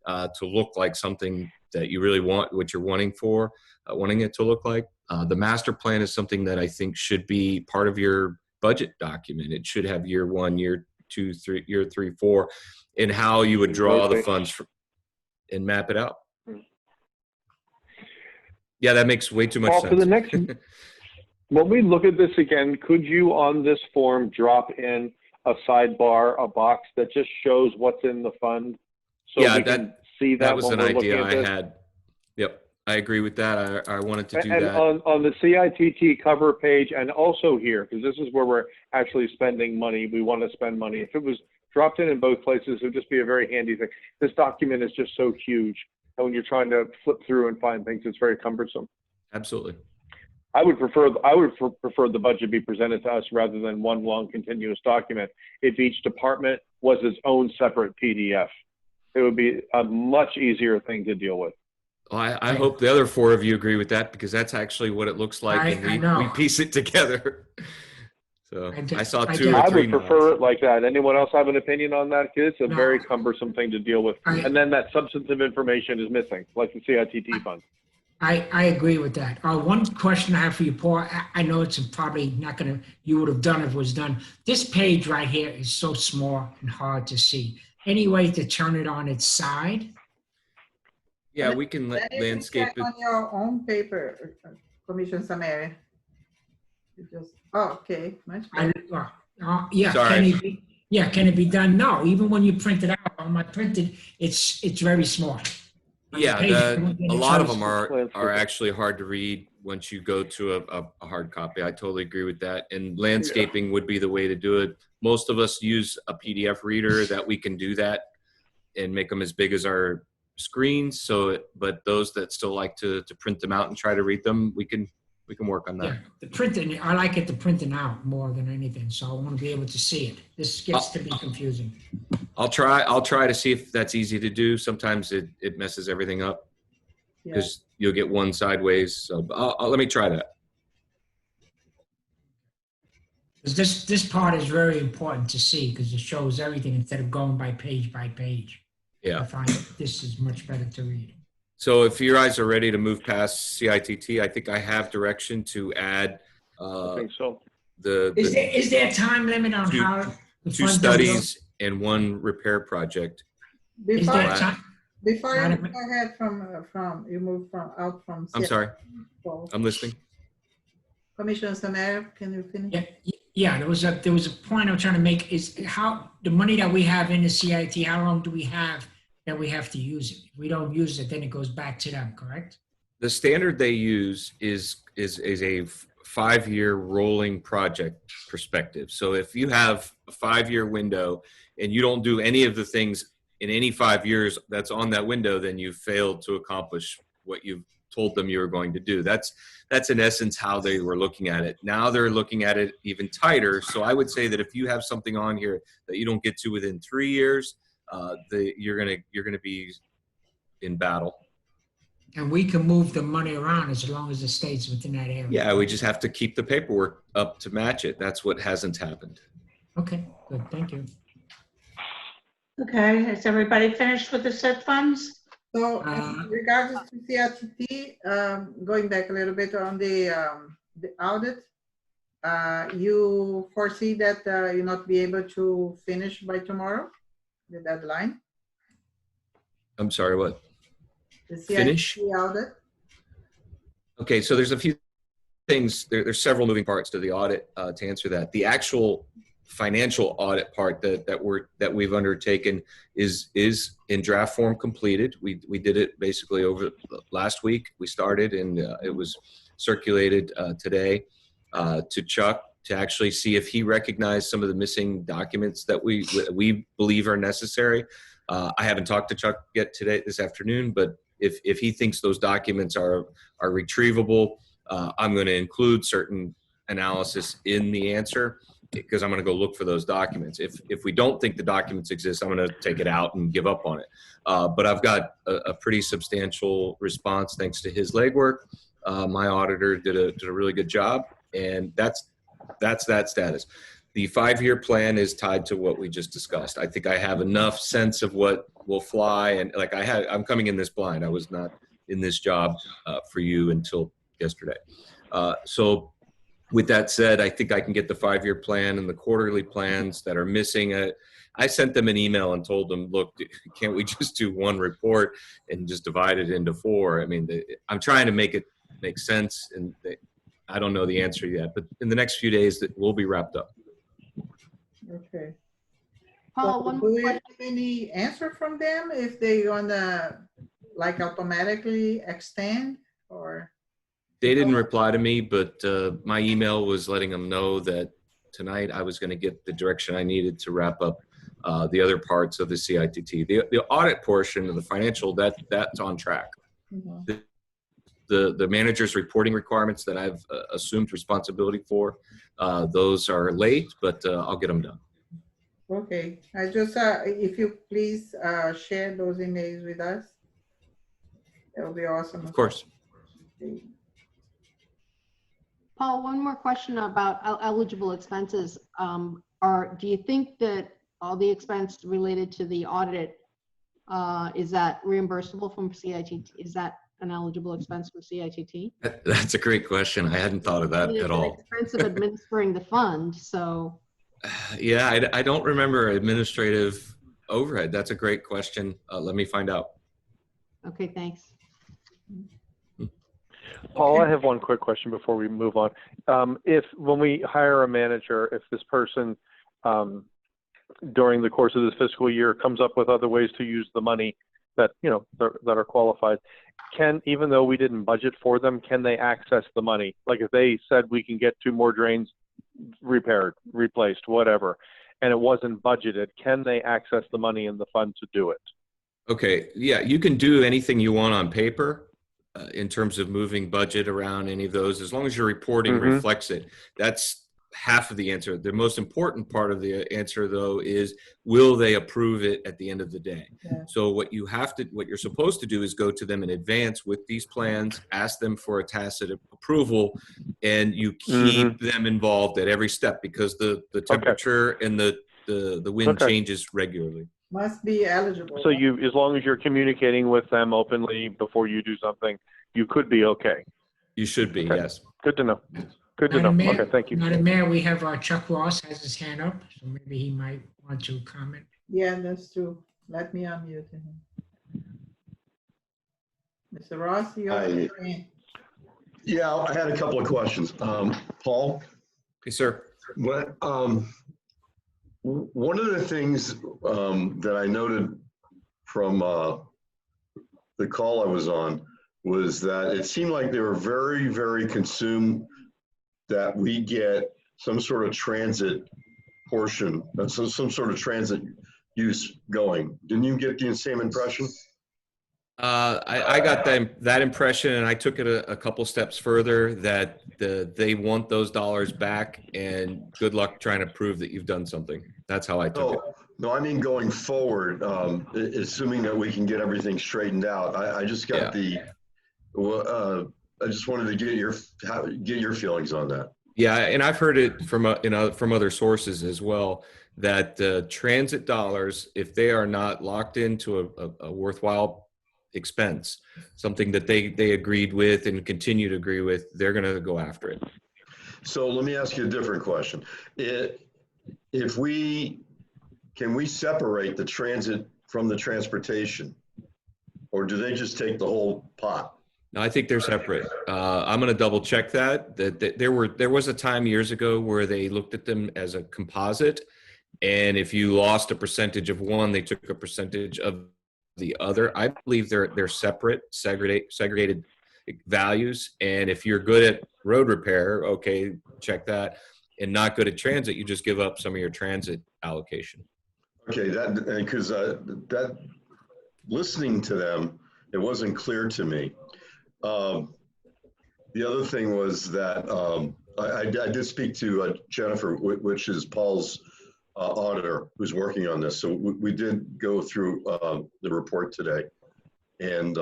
to look like something that you really want, what you're wanting it to look like. The master plan is something that I think should be part of your budget document. It should have year 1, year 2, 3, year 3, 4, and how you would draw the funds and map it out. Yeah, that makes way too much Paul, sense. for the next, when we look at this again, could you on this form drop in a sidebar, a box that just shows what's in the fund? So Yeah, we can see that was when an we're looking idea at I this? had. Yep, I agree with that. I wanted to do And that. on the CITT cover page, and also here, because this is where we're actually spending money, we want to spend money. If it was dropped in both places, it would just be a very handy thing. This document is just so huge, and when you're trying to flip through and find things, it's very cumbersome. Absolutely. I would prefer the budget be presented to us rather than one long continuous document. If each department was its own separate PDF, it would be a much easier thing to deal with. Well, I hope the other 4 of you agree with that, because that's actually what it looks like, and we piece it together. So I saw 2 or 3 I would prefer nods. it like that. Anyone else have an opinion on that? Because it's a very cumbersome thing to deal with. And then that substantive information is missing, like the CITT fund. I agree with that. One question I have for you, Paul, I know it's probably not gonna, you would have done if it was done. This page right here is so small and hard to see. Any way to turn it on its side? Yeah, we can landscape it. On your own paper, Commissioner Samari. Okay, much better. Yeah, Sorry. can it be done? No, even when you print it out on my printed, it's very small. Yeah, a lot of them are actually hard to read once you go to a hard copy. I totally agree with that. And landscaping would be the way to do it. Most of us use a PDF reader that we can do that and make them as big as our screens. So, but those that still like to print them out and try to read them, we can work on that. Yeah, the printing, I like it to printing out more than anything. So I want to be able to see it. This gets to be confusing. I'll try to see if that's easy to do. Sometimes it messes everything up because you'll get one sideways. So let me try that. This part is very important to see because it shows everything instead of going by page by page. Yeah. I find this is much better to read. So if your eyes are ready to move past CITT, I think I have direction to add. I think so. Is there a time limit on how the 2 studies and 1 repair project? Before you go ahead from you move out from. I'm sorry. I'm listening. Commissioner Samari, can you finish? Yeah, there was a point I'm trying to make is how the money that we have in the CIT, how long do we have that we have to use it? If we don't use it, then it goes back to them, correct? The standard they use is a 5-year rolling project perspective. So if you have a 5-year window and you don't do any of the things in any 5 years that's on that window, then you failed to accomplish what you've told them you were going to do. That's in essence how they were looking at it. Now they're looking at it even tighter. So I would say that if you have something on here that you don't get to within 3 years, you're gonna be in battle. And we can move the money around as long as it stays within that area. Yeah, we just have to keep the paperwork up to match it. That's what hasn't happened. Okay, good, thank you. Okay, is everybody finished with the SIP funds? So regardless to CITT, going back a little bit on the audit, you foresee that you'll not be able to finish by tomorrow, the deadline? I'm sorry, what? The CITT Finish? audit? Okay, so there's a few things. There's several moving parts to the audit to answer that. The actual financial audit part that we've undertaken is in draft form completed. We did it basically over last week. We started, and it was circulated today to Chuck to actually see if he recognized some of the missing documents that we believe are necessary. I haven't talked to Chuck yet this afternoon, but if he thinks those documents are retrievable, I'm going to include certain analysis in the answer, because I'm going to go look for those documents. If we don't think the documents exist, I'm going to take it out and give up on it. But I've got a pretty substantial response thanks to his legwork. My auditor did a really good job, and that's that status. The 5-year plan is tied to what we just discussed. I think I have enough sense of what will fly, and like I'm coming in this blind. I was not in this job for you until yesterday. So with that said, I think I can get the 5-year plan and the quarterly plans that are missing. I sent them an email and told them, look, can't we just do one report and just divide it into 4? I mean, I'm trying to make it make sense, and I don't know the answer yet, but in the next few days, that will be wrapped up. Okay. Paul, So one do we more have any answer from them if they gonna like automatically extend, or? They didn't reply to me, but my email was letting them know that tonight I was going to get the direction I needed to wrap up the other parts of the CITT. The audit portion of the financial, that's on track. Mhm. The manager's reporting requirements that I've assumed responsibility for, those are late, but I'll get them done. Okay, I just, if you please share those emails with us, that would be awesome. Of course. Okay. Paul, one more question about eligible expenses. Do you think that all the expense related to the audit, is that reimbursable from CITT? Is that an eligible expense from CITT? That's a great question. I hadn't thought of that It's at an all. expense of administering the fund, so. Yeah, I don't remember administrative overhead. That's a great question. Let me find out. Okay, thanks. Paul, I have one quick question before we move on. When we hire a manager, if this person during the course of this fiscal year comes up with other ways to use the money that that are qualified, even though we didn't budget for them, can they access the money? Like if they said we can get 2 more drains repaired, replaced, whatever, and it wasn't budgeted, can they access the money in the fund to do it? Okay, yeah, you can do anything you want on paper in terms of moving budget around any of those, as long as your reporting reflects it. That's half of the answer. The most important part of the answer, though, is will they approve it at the end of the day? Yeah. So what you're supposed to do is go to them in advance with these plans, ask them for a tacit approval, and you keep them involved at every step, because the temperature and the wind changes regularly. Must be eligible. So as long as you're communicating with them openly before you do something, you could be okay. You should be, yes. Good to know. Good to know. Madam Mayor, Okay, thank you. Madam Mayor, we have Chuck Ross has his hand up, so maybe he might want to comment. Yeah, that's true. Let me unmute him. Mr. Ross, you have your hand. Yeah, I had a couple of questions. Paul? Yes, sir. One of the things that I noted from the call I was on was that it seemed like they were very, very consumed that we get some sort of transit portion, some sort of transit use going. Didn't you get the same impression? I got that impression, and I took it a couple steps further, that they want those dollars back, and good luck trying to prove that you've done something. That's how I took it. No, I mean going forward, assuming that we can get everything straightened out. I just got I just wanted to get your feelings on that. Yeah, and I've heard it from other sources as well, that transit dollars, if they are not locked into a worthwhile expense, something that they agreed with and continue to agree with, they're going to go after it. So let me ask you a different question. Can we separate the transit from the transportation, or do they just take the whole pot? No, I think they're separate. I'm going to double check that there was a time years ago where they looked at them as a composite. And if you lost a percentage of one, they took a percentage of the other. I believe they're separate, segregated values. And if you're good at road repair, okay, check that. And not good at transit, you just give up some of your transit allocation. Okay, because that listening to them, it wasn't clear to me. The other thing was that I did speak to Jennifer, which is Paul's auditor, who's working on this. So we did go through the report today, and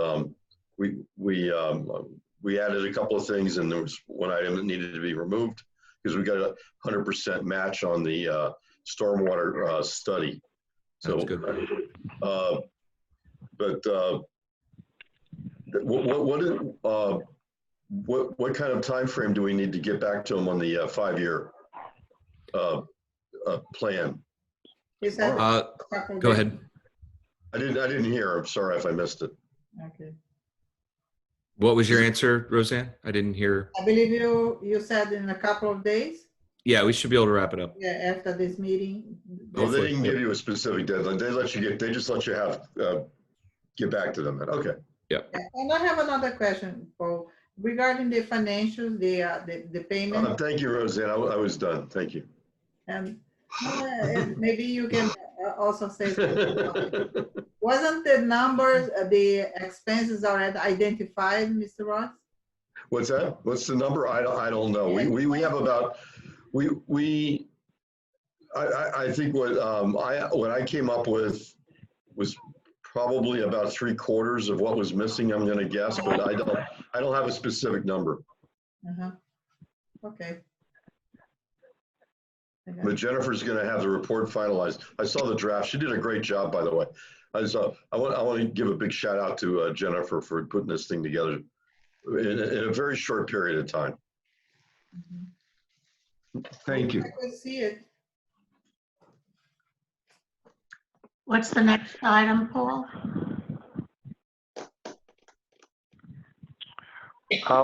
we added a couple of things, and there was one item that needed to be removed because we got a 100% match on the stormwater study. So, That's good. What kind of time frame do we need to get back to them on the 5-year plan? He said, Go ahead. I didn't hear. I'm sorry if I missed it. okay. What was your answer, Roseanne? I didn't hear. I believe you said in a couple of days. Yeah, we should be able to wrap it up. Yeah, after this meeting. Well, they didn't give you a specific deadline. They just let you have get back to them. Okay. Yeah. And I have another question, Paul, regarding the financials, the payment. Thank you, Roseanne. I was done. Thank you. And maybe you can also say, wasn't the numbers, the expenses already identified, Mr. Ross? What's that? What's the number? I don't know. We have about I think what I came up with was probably about 3/4 of what was missing. I'm going to guess, but I don't have a specific number. Okay. But Jennifer's going to have the report finalized. I saw the draft. She did a great job, by the way. I want to give a big shout out to Jennifer for putting this thing together in a very short period of time. Thank you. I could see it. What's the next item, Paul?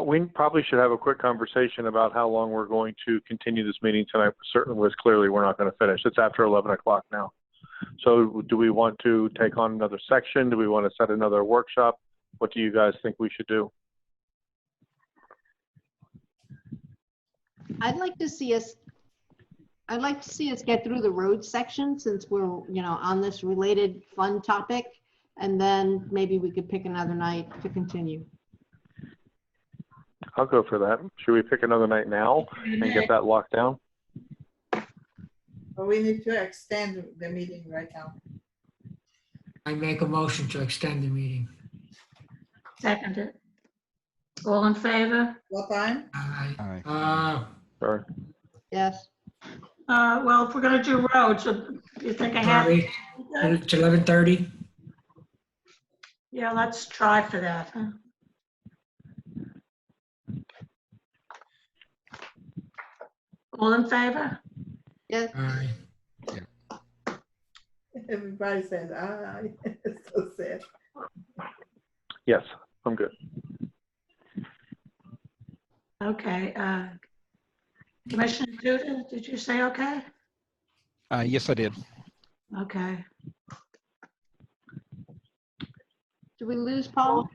We probably should have a quick conversation about how long we're going to continue this meeting tonight. Certainly was clearly we're not going to finish. It's after 11 o'clock now. So do we want to take on another section? Do we want to set another workshop? What do you guys think we should do? I'd like to see us get through the road section since we're, on this related fun topic. And then maybe we could pick another night to continue. I'll go for that. Should we pick another night now and get that locked down? But we need to extend the meeting right now. I make a motion to extend the meeting. Seconded. All in favor? What time? Aye. Sorry. Yes. Well, if we're gonna do roads, you think I have? Sorry, it's 11:30. Yeah, let's try for that, huh? All in favor? Yes. Aye. Everybody says, aye. It's so sad. Yes, I'm good. Okay, Commissioner Duda, did you say okay? Yes, I did. Okay. Did we lose Paul?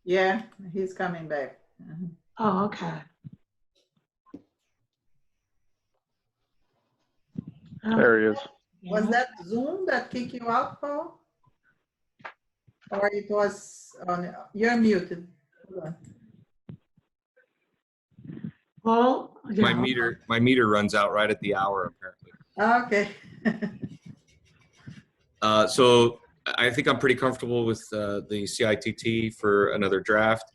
Yeah, he's coming back. Oh, okay. There he is. Was that Zoom that kicked you out, Paul? Or it was on, you're muted. Hold on. Paul? My meter runs out right at the hour, apparently. Okay. So I think I'm pretty comfortable with the CITT for another draft.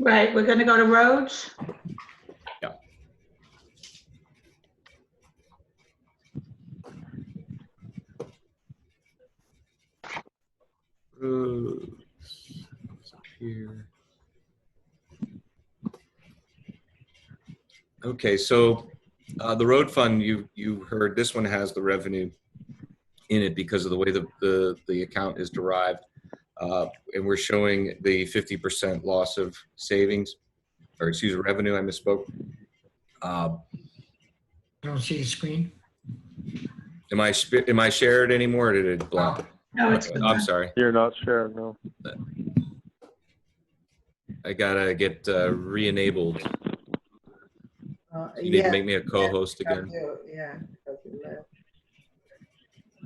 Right, we're gonna go to roads? Yeah. Here. Okay, so the road fund, you heard this one has the revenue in it because of the way the account is derived. And we're showing the 50% loss of savings, or excuse me, revenue, I misspoke. I don't see the screen. Am I shared anymore, or did it block? No, it's Okay, I'm sorry. You're not shared, no. I gotta get re-enabled. You need to make me a co-host again. Yeah, because you left.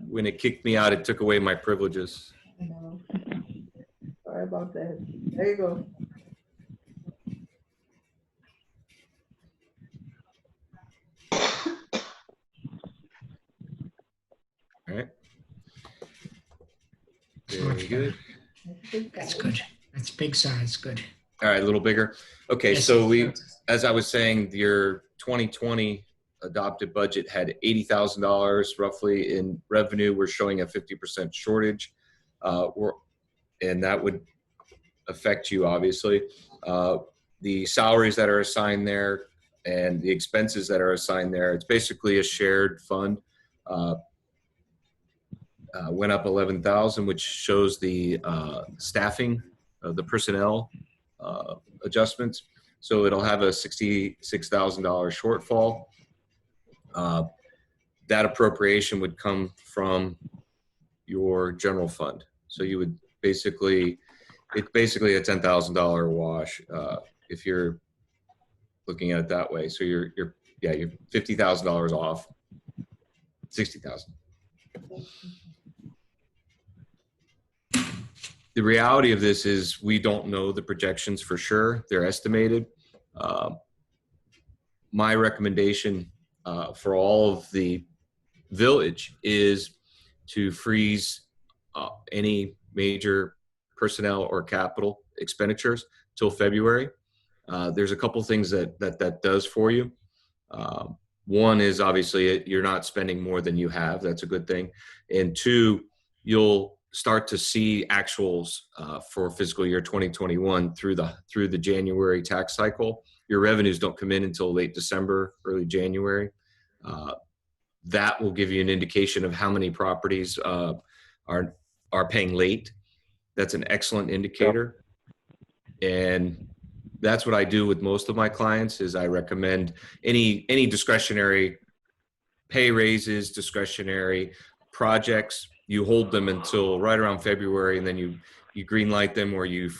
When it kicked me out, it took away my privileges. I know. Sorry about that. There you go. All right. Very good. That's good. That's big size, good. All right, a little bigger. Okay, Yes. so as I was saying, your 2020 adopted budget had $80,000 roughly in revenue. We're showing a 50% shortage, and that would affect you, obviously. The salaries that are assigned there and the expenses that are assigned there, it's basically a shared fund. Went up 11,000, which shows the staffing, the personnel adjustments. So it'll have a $66,000 shortfall. That appropriation would come from your general fund. So you would it's basically a $10,000 wash if you're looking at it that way. So you're $50,000 off, 60,000. The reality of this is we don't know the projections for sure. They're estimated. My recommendation for all of the village is to freeze any major personnel or capital expenditures till February. There's a couple things that does for you. One is obviously you're not spending more than you have. That's a good thing. And two, you'll start to see actuals for fiscal year 2021 through the January tax cycle. Your revenues don't come in until late December, early January. That will give you an indication of how many properties are paying late. That's an excellent indicator. And that's what I do with most of my clients is I recommend any discretionary pay raises, discretionary projects, you hold them until right around February, and then you green light them or you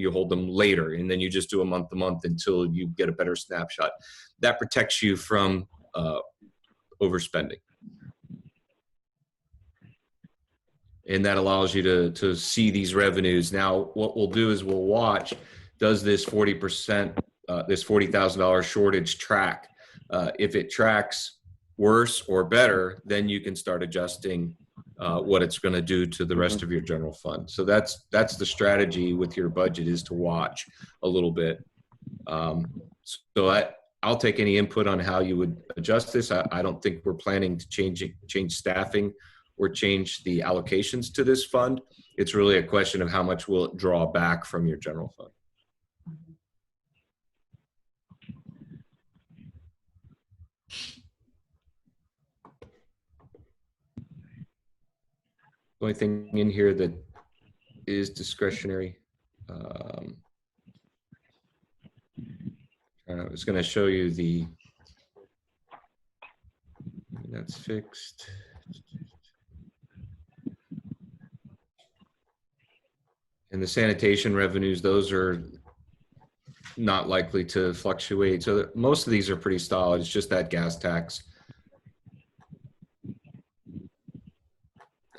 hold them later, and then you just do a month to month until you get a better snapshot. That protects you from overspending. And that allows you to see these revenues. Now, what we'll do is we'll watch, does this 40%, this $40,000 shortage track? If it tracks worse or better, then you can start adjusting what it's going to do to the rest of your general fund. So that's the strategy with your budget, is to watch a little bit. So I'll take any input on how you would adjust this. I don't think we're planning to change staffing or change the allocations to this fund. It's really a question of how much will it draw back from your general fund. The only thing in here that is discretionary, I was going to show you that's fixed. And the sanitation revenues, those are not likely to fluctuate. So most of these are pretty solid. It's just that gas tax.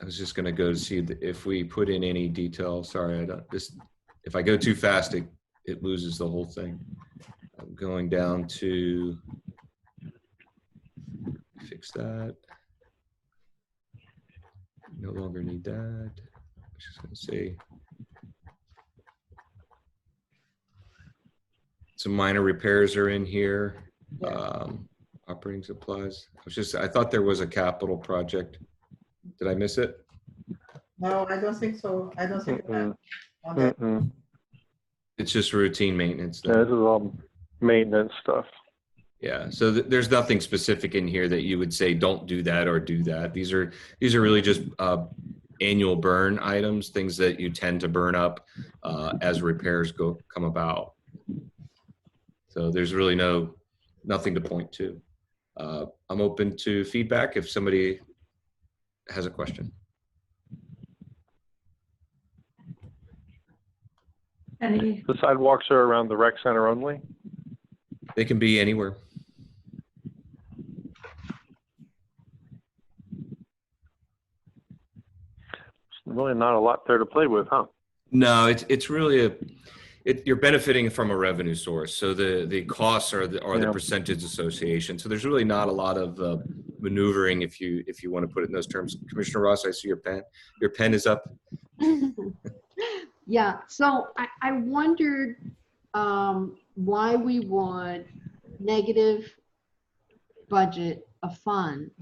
I was just going to go to see if we put in any detail. Sorry, if I go too fast, it loses the whole thing. I'm going down to fix that. No longer need that. I'm just going to say some minor repairs are in here. Operating supplies. I thought there was a capital project. Did I miss it? No, I don't think so. I don't think that. It's just routine maintenance. Yeah, this is all maintenance stuff. Yeah, so there's nothing specific in here that you would say don't do that or do that. These are really just annual burn items, things that you tend to burn up as repairs come about. So there's really nothing to point to. I'm open to feedback if somebody has a question. Any, The sidewalks are around the rec center only? They can be anywhere. Really not a lot there to play with, huh? No, it's really you're benefiting from a revenue source. So the costs are the Yeah. percentage association. So there's really not a lot of maneuvering if you want to put it in those terms. Commissioner Ross, I see your pen. Your pen is up. Yeah, so I wondered why we would negative budget a fund.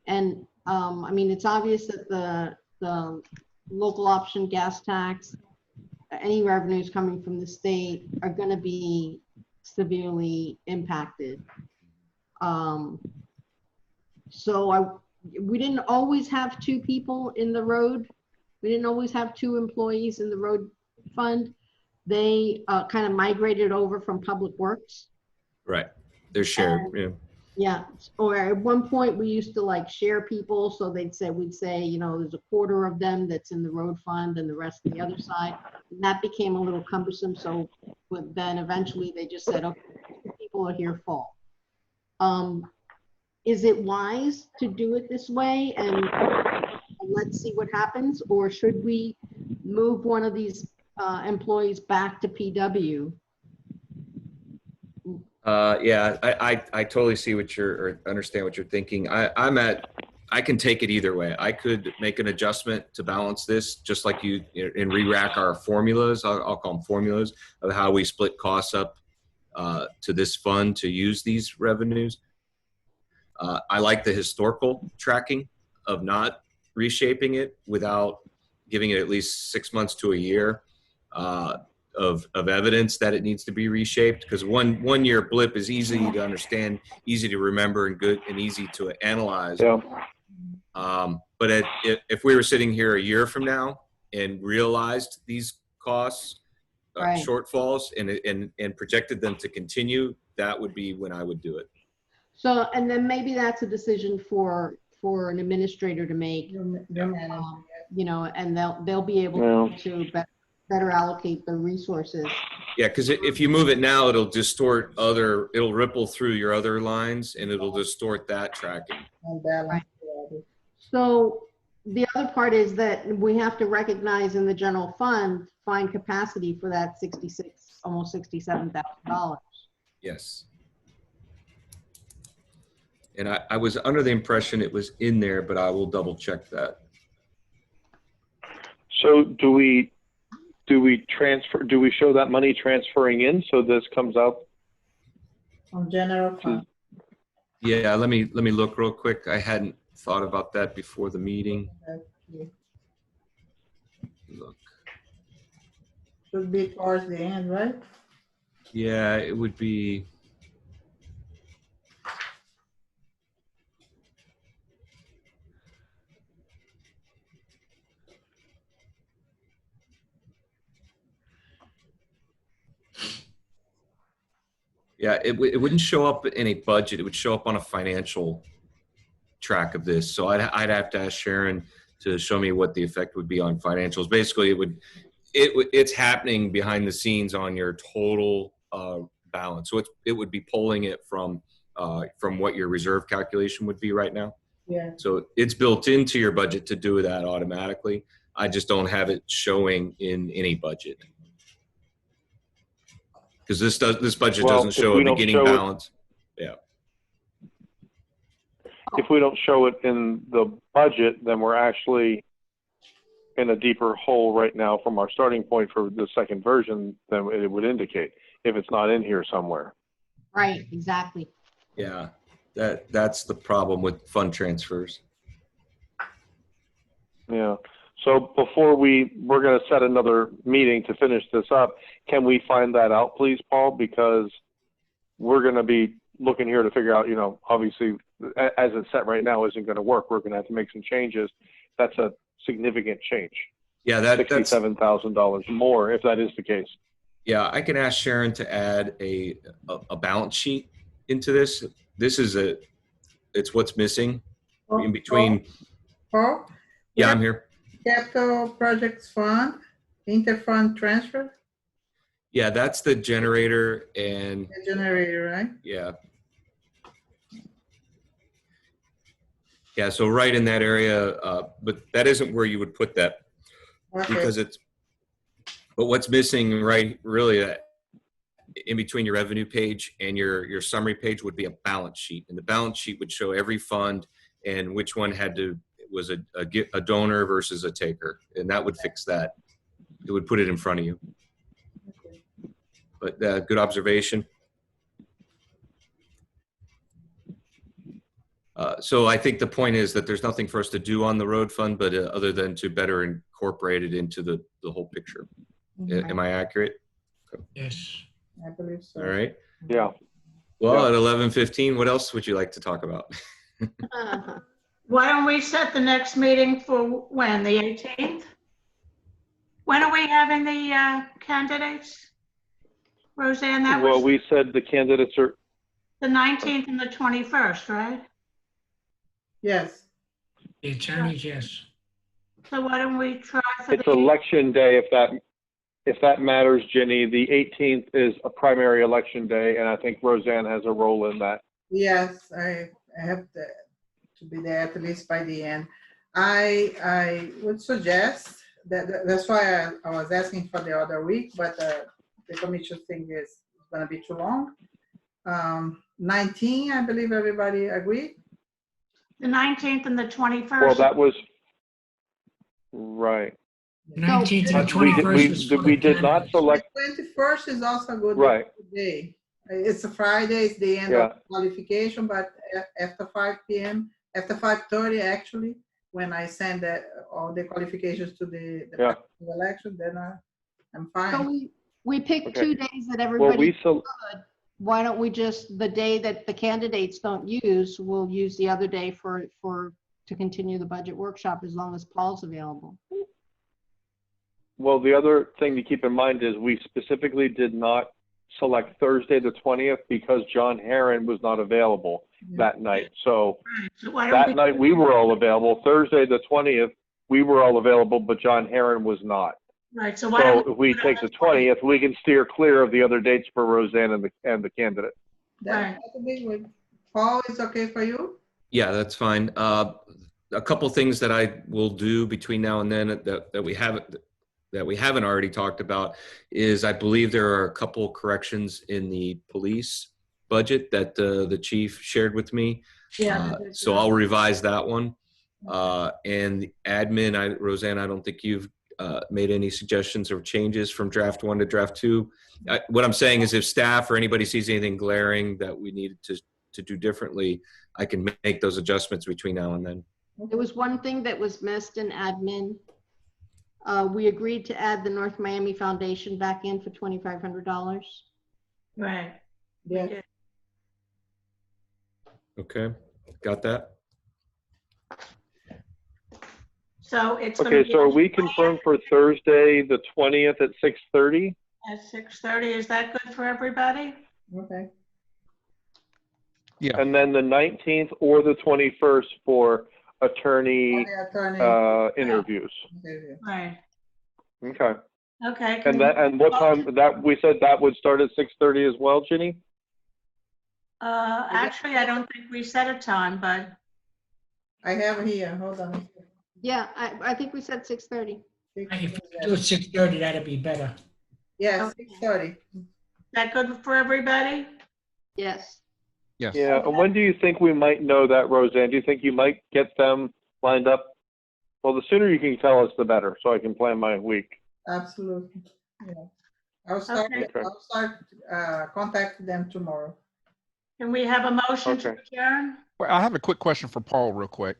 And I mean, it's obvious that the local option gas tax, any revenues coming from the state are going to be severely impacted. So we didn't always have two people in the road. We didn't always have two employees in the road fund. They kind of migrated over from Public Works. Right. They're shared. Yeah. Yeah. Or at one point we used to like share people. So we'd say, you know, there's a quarter of them that's in the road fund and the rest on the other side. And that became a little cumbersome. So then eventually they just said, okay, people are here full. Is it wise to do it this way and let's see what happens? Or should we move one of these employees back to PW? Yeah, I totally see or understand what you're thinking. I can take it either way. I could make an adjustment to balance this, just like you and re-rack our formulas. I'll call them formulas of how we split costs up to this fund to use these revenues. I like the historical tracking of not reshaping it without giving it at least 6 months to a year of evidence that it needs to be reshaped, because one year blip is easy to understand, easy to remember, and good and easy to analyze. Yeah. But if we were sitting here a year from now and realized these costs Right. shortfalls and projected them to continue, that would be when I would do it. So, and then maybe that's a decision for an administrator to make, you know, and they'll be able to better allocate the resources. Yeah, because if you move it now, it'll ripple through your other lines and it'll distort that tracking. Right. So the other part is that we have to recognize in the general fund, find capacity for that almost $67,000. Yes. And I was under the impression it was in there, but I will double check that. So do we show that money transferring in so this comes out? On general fund. Yeah, let me look real quick. I hadn't thought about that before the meeting. Look. Should be towards the end, right? Yeah, it would be. Yeah, it wouldn't show up in a budget. It would show up on a financial track of this. So I'd have to ask Sharon to show me what the effect would be on financials. Basically, it's happening behind the scenes on your total balance. So it would be pulling it from what your reserve calculation would be right now. Yeah. So it's built into your budget to do that automatically. I just don't have it showing in any budget. Because this budget doesn't show a beginning balance. Yeah. If we don't show it in the budget, then we're actually in a deeper hole right now from our starting point for the second version than it would indicate if it's not in here somewhere. Right, exactly. Yeah, that's the problem with fund transfers. Yeah. So before we're going to set another meeting to finish this up, can we find that out, please, Paul? Because we're going to be looking here to figure out, you know, obviously, as it's set right now isn't going to work. We're going to have to make some changes. That's a significant change. Yeah, that's, $67,000 more, if that is the case. yeah, I can ask Sharon to add a balance sheet into this. This is it's what's missing in between. Paul? Yeah, I'm here. Capital Projects Fund, Interfund Transfer, Yeah, that's the generator and the generator, right? yeah. Yeah, so right in that area, but that isn't where you would put that Okay, because but what's missing, right, really in between your revenue page and your summary page would be a balance sheet. And the balance sheet would show every fund and which one was a donor versus a taker. And that would fix that. It would put it in front of you. But good observation. So I think the point is that there's nothing for us to do on the road fund, but other than to better incorporate it into the whole picture. Am I accurate? Yes. I believe so. All right. Yeah. Well, Yeah. at 11:15, what else would you like to talk about? Why don't we set the next meeting for when, the 18th? When are we having the candidates? Roseanne, that Well, was we said the candidates are, the 19th and the 21st, right? Yes, The attorneys, yes. So why don't we try for it's the, election day, if that matters, Ginny. The 18th is a primary election day, and I think Roseanne has a role in that. yes, I have to be there at least by the end. I would suggest that's why I was asking for the other week, but the commission thing is gonna be too long. 19, I believe everybody agreed. the 19th and the 21st? Well, that was, right. 19th and We 21st was for we the did not candidates. select, 21st is also a good Right. day. It's a Friday, it's the end Yeah. of qualification, but after 5 p.m., after 5:30 actually, when I send all the qualifications to the Yeah. election, then I'm So fine. we picked Okay. 2 days that well, everybody we, why don't we just, the day that the candidates don't use, we'll use the other day to continue the budget workshop as long as Paul's available. well, the other thing to keep in mind is we specifically did not select Thursday, the 20th, because John Herron was not available that night. So So why don't that night we were all available. Thursday, the 20th, we were all available, but John Herron was not. Right, so why So don't if we take the 20th, we can steer clear of the other dates for Roseanne and the candidate. Right. That'll be good. Paul, is okay for you? Yeah, that's fine. A couple things that I will do between now and then that we haven't already talked about is I believe there are a couple corrections in the police budget that the chief shared with me. Yeah. So I'll revise that one. And the admin, Roseanne, I don't think you've made any suggestions or changes from draft 1 to draft 2. What I'm saying is if staff or anybody sees anything glaring that we need to do differently, I can make those adjustments between now and then. There was one thing that was missed in admin. We agreed to add the North Miami Foundation back in for $2,500. Right. Yeah. Okay, got that? So it's gonna Okay, be so are we confirmed for Thursday, the 20th at 6:30? at 6:30. Is that good for everybody? Okay. Yeah. And then the 19th or the 21st for attorney The attorney interviews. interview. Right. Okay. Okay. And what time, that, we said that would start at 6:30 as well, Ginny? Actually, I don't think we set a time, but I have here, hold on. Yeah, I think we said 6:30. If we do it 6:30, that'd be better. Yes, 6:30. is that good for everybody? Yes. Yes. Yeah, and when do you think we might know that, Roseanne? Do you think you might get them lined up? Well, the sooner you can tell us, the better, so I can plan my week. Absolutely. Yeah. I'll start, Okay. Okay. contact them tomorrow. Can we have a motion to Okay. adjourn? Well, I have a quick question for Paul real quick.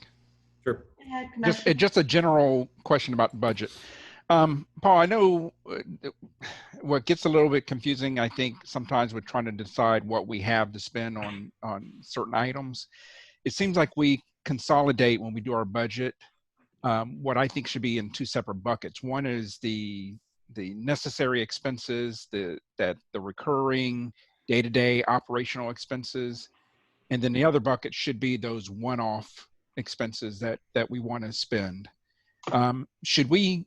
Sure. Go ahead, Just, Commissioner. just a general question about the budget. Paul, I know what gets a little bit confusing, I think, sometimes with trying to decide what we have to spend on certain items. It seems like we consolidate when we do our budget what I think should be in two separate buckets. One is the necessary expenses, the recurring day-to-day operational expenses, and then the other bucket should be those one-off expenses that we want to spend. Should we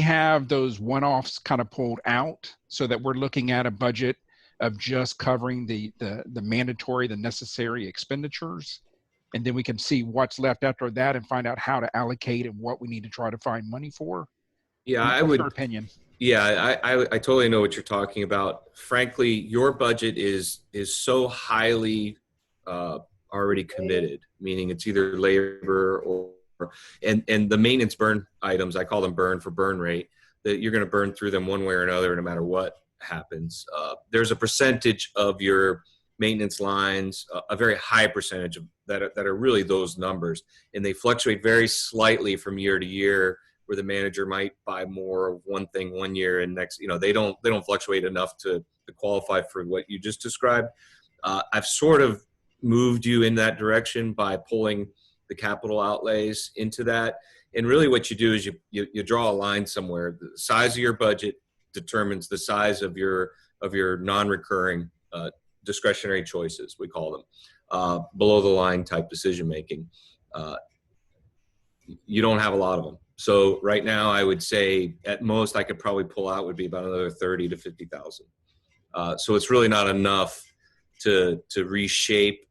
have those one-offs kind of pulled out so that we're looking at a budget of just covering the mandatory, the necessary expenditures, and then we can see what's left after that and find out how to allocate and what we need to try to find money for? Yeah, What's I would. your opinion? Yeah, I totally know what you're talking about. Frankly, your budget is so highly already committed, meaning it's either labor or and the maintenance burn items, I call them burn for burn rate, that you're going to burn through them one way or another, no matter what happens. There's a percentage of your maintenance lines, a very high percentage of that are really those numbers, and they fluctuate very slightly from year to year, where the manager might buy more of one thing one year and next, they don't fluctuate enough to qualify for what you just described. I've sort of moved you in that direction by pulling the capital outlays into that. And really what you do is you draw a line somewhere. The size of your budget determines the size of your non-recurring discretionary choices, we call them, below the line type decision making. You don't have a lot of them. So right now I would say at most I could probably pull out would be about another 30 to 50,000. So it's really not enough to reshape,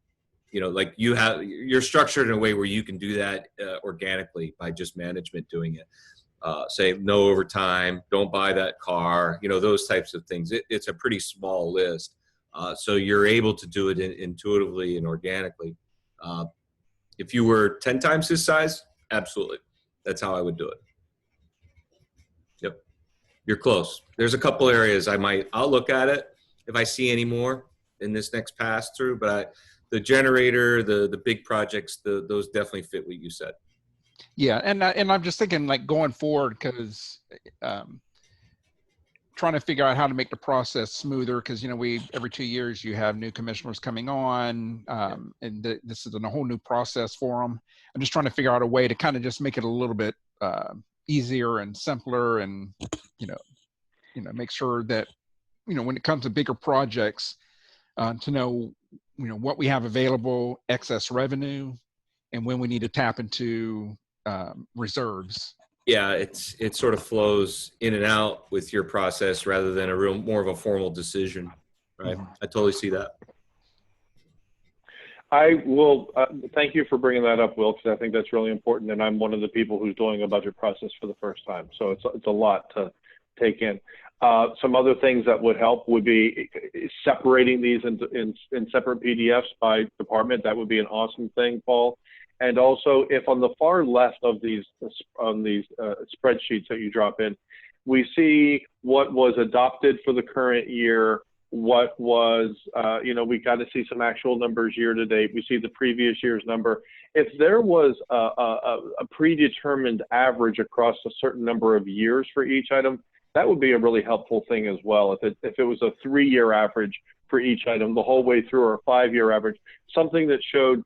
like you're structured in a way where you can do that organically by just management doing it. Say no overtime, don't buy that car, those types of things. It's a pretty small list. So you're able to do it intuitively and organically. If you were 10 times his size, absolutely. That's how I would do it. Yep. You're close. There's a couple areas I'll look at it if I see any more in this next pass through, but the generator, the big projects, those definitely fit what you said. Yeah, and I'm just thinking like going forward, because trying to figure out how to make the process smoother, because every 2 years you have new commissioners coming on, and this is a whole new process for them. I'm just trying to figure out a way to kind of just make it a little bit easier and simpler, and make sure that when it comes to bigger projects, to know what we have available, excess revenue, and when we need to tap into reserves. Yeah, it sort of flows in and out with your process rather than more of a formal decision, right? Mm-hmm. I totally see that. I will thank you for bringing that up, Will, because I think that's really important. And I'm one of the people who's doing a budget process for the first time, so it's a lot to take in. Some other things that would help would be separating these in separate PDFs by department. That would be an awesome thing, Paul. And also, if on the far left of these spreadsheets that you drop in, we see what was adopted for the current year, what was, we got to see some actual numbers year to date. We see the previous year's number. If there was a predetermined average across a certain number of years for each item, that would be a really helpful thing as well. If it was a 3-year average for each item the whole way through, or a 5-year average, something that showed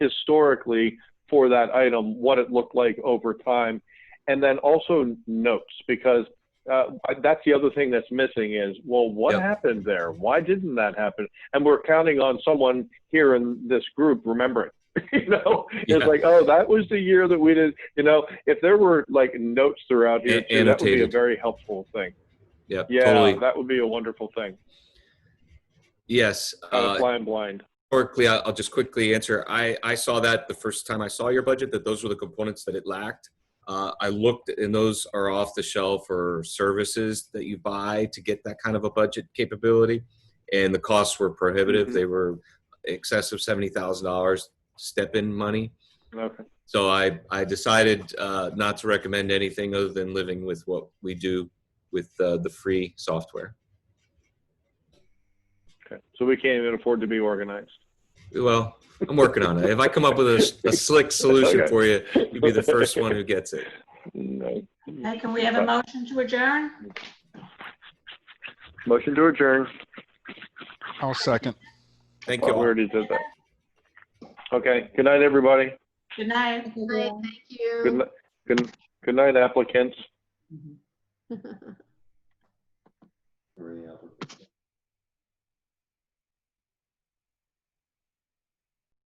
historically for that item what it looked like over time. And then also notes, because that's the other thing that's missing is, well, what happened there? Why didn't that happen? And we're counting on someone here in this group remembering. It's like, oh, that was the year that we did. If there were like notes throughout here too, that would be a very helpful thing. Yeah, totally. That would be a wonderful thing. Yes. Flying blind. Historically, I'll just quickly answer. I saw that the first time I saw your budget, that those were the components that it lacked. I looked, and those are off the shelf for services that you buy to get that kind of a budget capability, and the costs were prohibitive. Mm-hmm. They were excess of $70,000 step-in money. Okay. So I decided not to recommend anything other than living with what we do with the free software. Okay. So we can't even afford to be organized. Well, I'm working on it. If I come up with a slick solution for you, you'll be the first one who gets it. No. Hey, can we have a motion to adjourn? Motion to adjourn. I'll second. Thank you. We already did that. Okay. Good night, everybody. Good night. Thank you. Good night, applicants. Mhm.